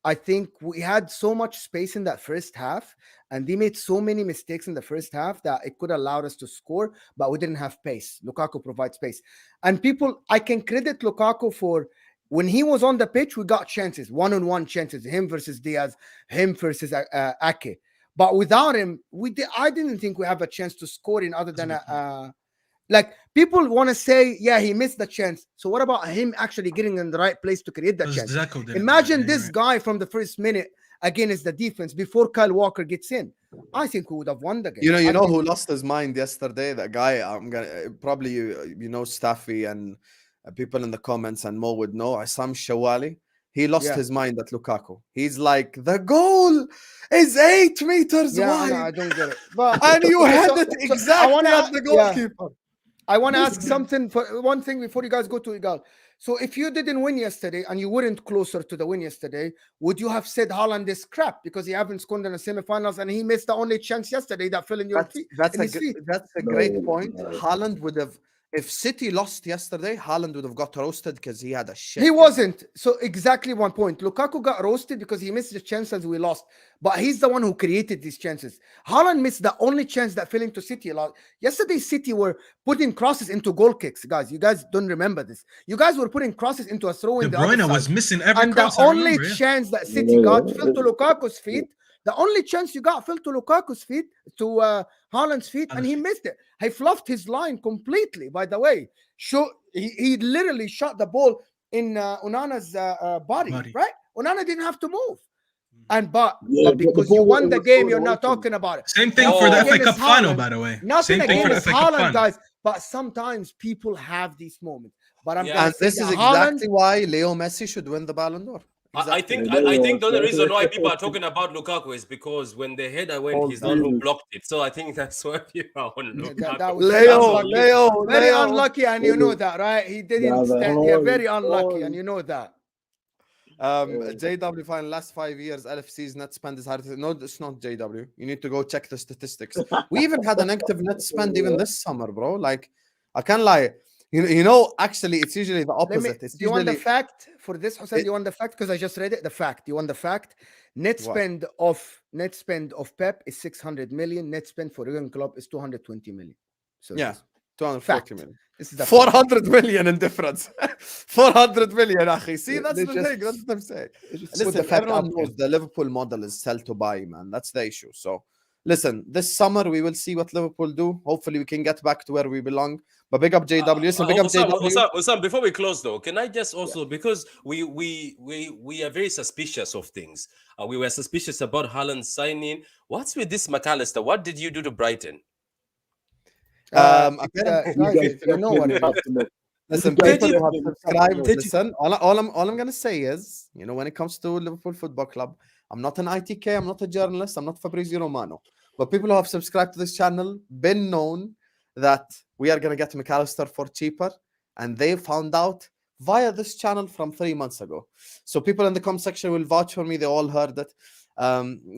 I think we had so much space in that first half, and they made so many mistakes in the first half that it could allow us to score, but we didn't have pace. Lukaku provides pace. And I can credit Lukaku for when he was on the pitch, we got chances, one-on-one chances, him versus Diaz, him versus Ake. But without him, I didn't think we have a chance to score in other than like people want to say, yeah, he missed the chance. So what about him actually getting in the right place to create the chance? Imagine this guy from the first minute against the defense before Kyle Walker gets in. I think we would have won the game. You know who lost his mind yesterday? That guy. I'm gonna probably you know Staffy and people in the comments and Mo would know. Sam Shawali. He lost his mind at Lukaku. He's like, the goal is 8 meters wide. No, I don't get it. But and you had it exactly at the goalkeeper. I want to ask something for one thing before you guys go to Igal. So if you didn't win yesterday and you weren't closer to the win yesterday, would you have said Haaland is crap because he haven't scored in the semifinals and he missed the only chance yesterday that fell in your feet? That's a great point. Haaland would have, if City lost yesterday, Haaland would have got roasted because he had a shit. He wasn't. So exactly one point. Lukaku got roasted because he missed the chances we lost. But he's the one who created these chances. Haaland missed the only chance that fell into City. Yesterday, City were putting crosses into goal kicks. Guys, you guys don't remember this. You guys were putting crosses into a throw in the other De Bruyne was side. missing every And cross. the only chance that City got fell to Lukaku's feet. The only chance you got fell to Lukaku's feet, to Haaland's feet, and he missed it. He fluffed his line completely, by the way. He literally shot the ball in Onana's body, right? Onana didn't have to move. But because you won the game, you're not talking about it. Same thing for the FA Cup final, by the way. Nothing Same thing for the against FA Cup Haaland, final. guys. But sometimes people have these moments. But I'm and this is exactly why Leo Messi should win the Ballon d'Or. Exactly. I think the only reason why people are talking about Lukaku is because when the header went, he's the one who blocked it. So I think that's why people are on Lukaku. Leo, very unlucky, and you know that, right? He didn't stand here. Very unlucky, and you know that. JW final last 5 years, LFC's net spend is hard. No, it's not JW. You need to go check the statistics. We even had a negative net spend even this summer, bro. Like, I can't lie. You know, actually, it's usually the Let me, opposite. do It's you want the usually fact for this, Hussein? It- Do you want the fact? Because I just read it. The fact. You want the fact? Net What? spend of Pep is 600 million. Net spend for Jurgen Klopp is 220 million. So yeah, just 240 fact. million. This is the fact. 400 million in difference. 400 million, akhi. See, that's They the just- thing. That's what I'm saying. Just put Listen, the fact everyone up knows there. the Liverpool model is sell to buy, man. That's the issue. So, listen, this summer we will see what Liverpool do. Hopefully, we can get back to where we belong. But big up JW. Listen, big up JW. Osam, before we close though, can I just also because we are very suspicious of things. We were suspicious about Haaland signing. What's with this McAllister? What did you do to Brighton? Apparently, Guys, you know what it is. listen, Did people you- who have subscribed. did you- Listen, all I'm gonna say is, you know, when it comes to Liverpool Football Club, I'm not an ITK, I'm not a journalist, I'm not Fabrizio Romano. But people who have subscribed to this channel been known that we are gonna get McAllister for cheaper, and they found out via this channel from 3 months ago. So people in the comment section will vouch for me. They all heard it.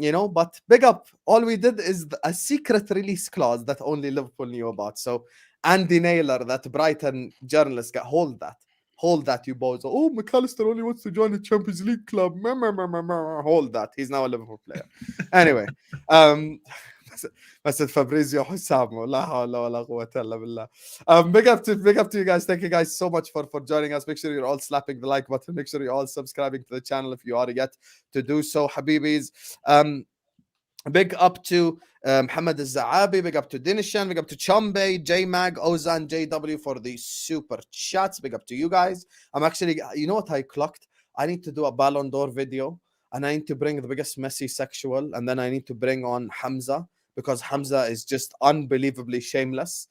You know, but big up. All we did is a secret release clause that only Liverpool knew about. So Andy Naylor, that Brighton journalist, got hold that, you boys. Oh, McAllister only wants to join the Champions League club. Hold that. He's now a Liverpool player. Anyway, بس Fabrizio Hussam, لا حول ولا قوة إلا بالله. Big up to you guys. Thank you guys so much for joining us. Make sure you're all slapping the like button. Make sure you're all subscribing to the channel if you are yet to do so, Habibis. Big up to Mohammed Al-Zaabi, big up to Dinishan, big up to Chombe, J-Mag, Ozan, JW for the super chats. Big up to you guys. I'm actually, you know what I clocked? I need to do a Ballon d'Or video, and I need to bring the biggest Messi sexual, and then I need to bring on Hamza, because Hamza is just unbelievably shameless.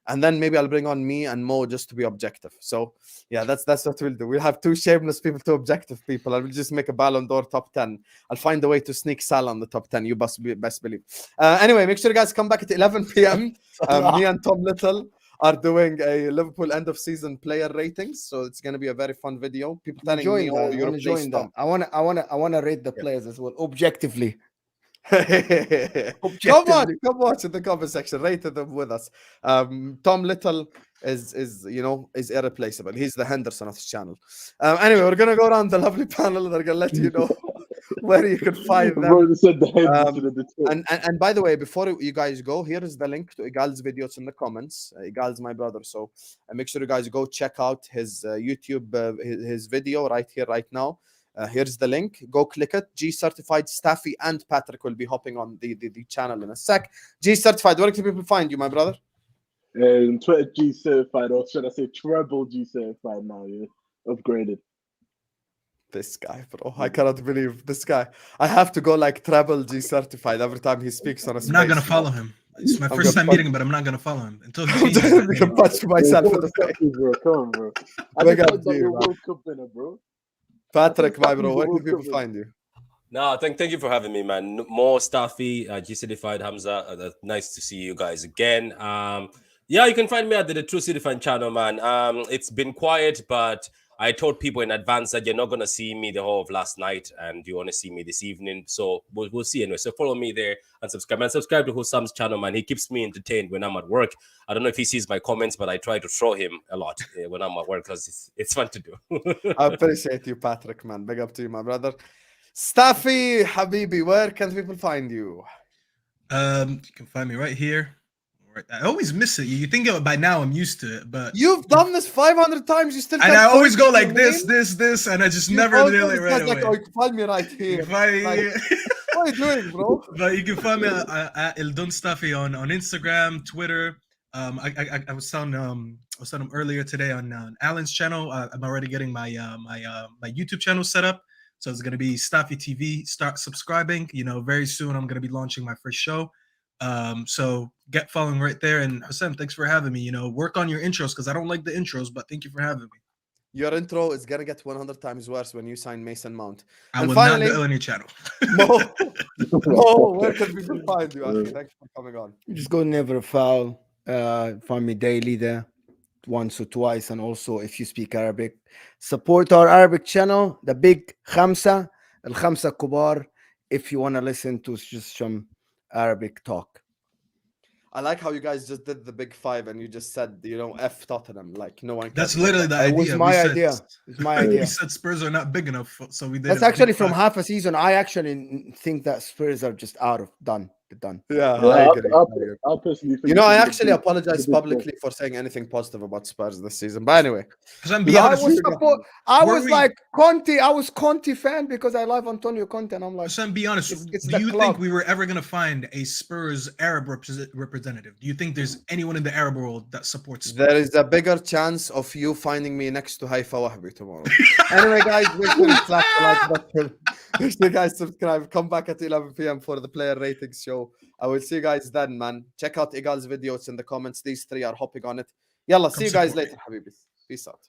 And then maybe I'll bring on me and Mo just to be objective. So yeah, that's what we'll do. We'll have two shameless people, two objective people, and we'll just make a Ballon d'Or top 10. I'll find a way to sneak Salah on the top 10. You best believe. Anyway, make sure you guys come back at 11 p.m. Me and Tom Little are doing a Liverpool end of season player ratings, so it's going to be a very fun video. People telling me, "Oh, you're replaced Tom." I wanna rate the players as well, objectively. Come on, come watch in the comment section. Rated them with us. Tom Little is irreplaceable. He's the Henderson of this channel. Anyway, we're gonna go around the lovely panel. They're gonna let you know where you can find them. Bro, said the Henderson of the team. And by the way, before you guys go, here is the link to Igal's videos in the comments. Igal's my brother, so make sure you guys go check out his YouTube, his video right here, right now. Here's the link. Go click it. G Certified, Staffy, and Patrick will be hopping on the channel in a sec. G Certified, where can people find you, my brother? Twitter G Certified, or should I say Treble G Certified now, yeah? Upgraded. This guy, bro. I cannot believe this guy. I have to go like Treble G Certified every time he speaks on a space. I'm not gonna follow him. It's my first time meeting him, but I'm not gonna follow him until he I'm changes. just gonna punch myself in the face. Bro, come on, bro. I Big just up heard to that you, you're man. World Cup winner, bro. Patrick, my bro, where can people find you? No, thank you for having me, man. More Staffy, G-Certified, Hamza. Nice to see you guys again. Yeah, you can find me at the True City Fan channel, man. It's been quiet, but I told people in advance that you're not gonna see me the whole of last night, and you want to see me this evening. So we'll see anyway. So follow me there and subscribe. And subscribe to Hussam's channel, man. He keeps me entertained when I'm at work. I don't know if he sees my comments, but I try to throw him a lot when I'm at work because it's fun to do. I appreciate you, Patrick, man. Big up to you, my brother. Staffy, Habibi, where can people find you? You can find me right here. Right. I always miss it. You think by now I'm used to it, but You've done this 500 times. You still and can't I always find go your like this, name? and I just You never always nail it go, right it's like, away. oh, you can find me right here. If I- Like, what are you doing, bro? But you can find me at Eldon Staffy on Instagram, Twitter. I was telling him earlier today on Alan's channel. I'm already getting my my YouTube channel set up, so it's gonna be Staffy TV. Start subscribing. Very soon I'm gonna be launching my first show. So get following right there. And Hassan, thanks for having me. Work on your intros because I don't like the intros, but thank you for having me. Your intro is gonna get 100 times worse when you sign Mason Mount. I And will finally- not go on your channel. Mo, where can people find you? Akhi? Thanks for coming on. Just go Never Foul. Find me daily there, once or twice. And also, if you speak Arabic, support our Arabic channel, the big Khamsa, Al Khamsa Kubar, if you want to listen to just some Arabic talk. I like how you guys just did the big five and you just said, F Tottenham. Like no one. That's cares about literally that. the It was idea. my We said- idea. It's my We idea. said Spurs are not big enough, so we did. That's a big actually from five. half a season. I actually think that Spurs are just out of done. They're done. Yeah, Yeah, I agree. I personally think. I it's a actually big- apologize it's a big publicly for saying anything positive about Spurs this season. But anyway, Because I'm be I honest, was I were was we- like Conte. I was Conte fan because I love Antonio Conte, and I'm like, because I'm be honest, it's do the you club. think we were ever gonna find a Spurs Arab representative? Do you think there's anyone in the Arab world that supports Spurs? there is a bigger chance of you finding me next to Haifa Wahbi tomorrow. Anyway, guys, make sure you slap the like button. Make sure you guys subscribe. Come back at 11 p.m. for the player ratings show. I will see you guys then, man. Check out Igal's videos in the comments. These three are hopping on it. Yalla, see you guys support later, Habibis. Peace out.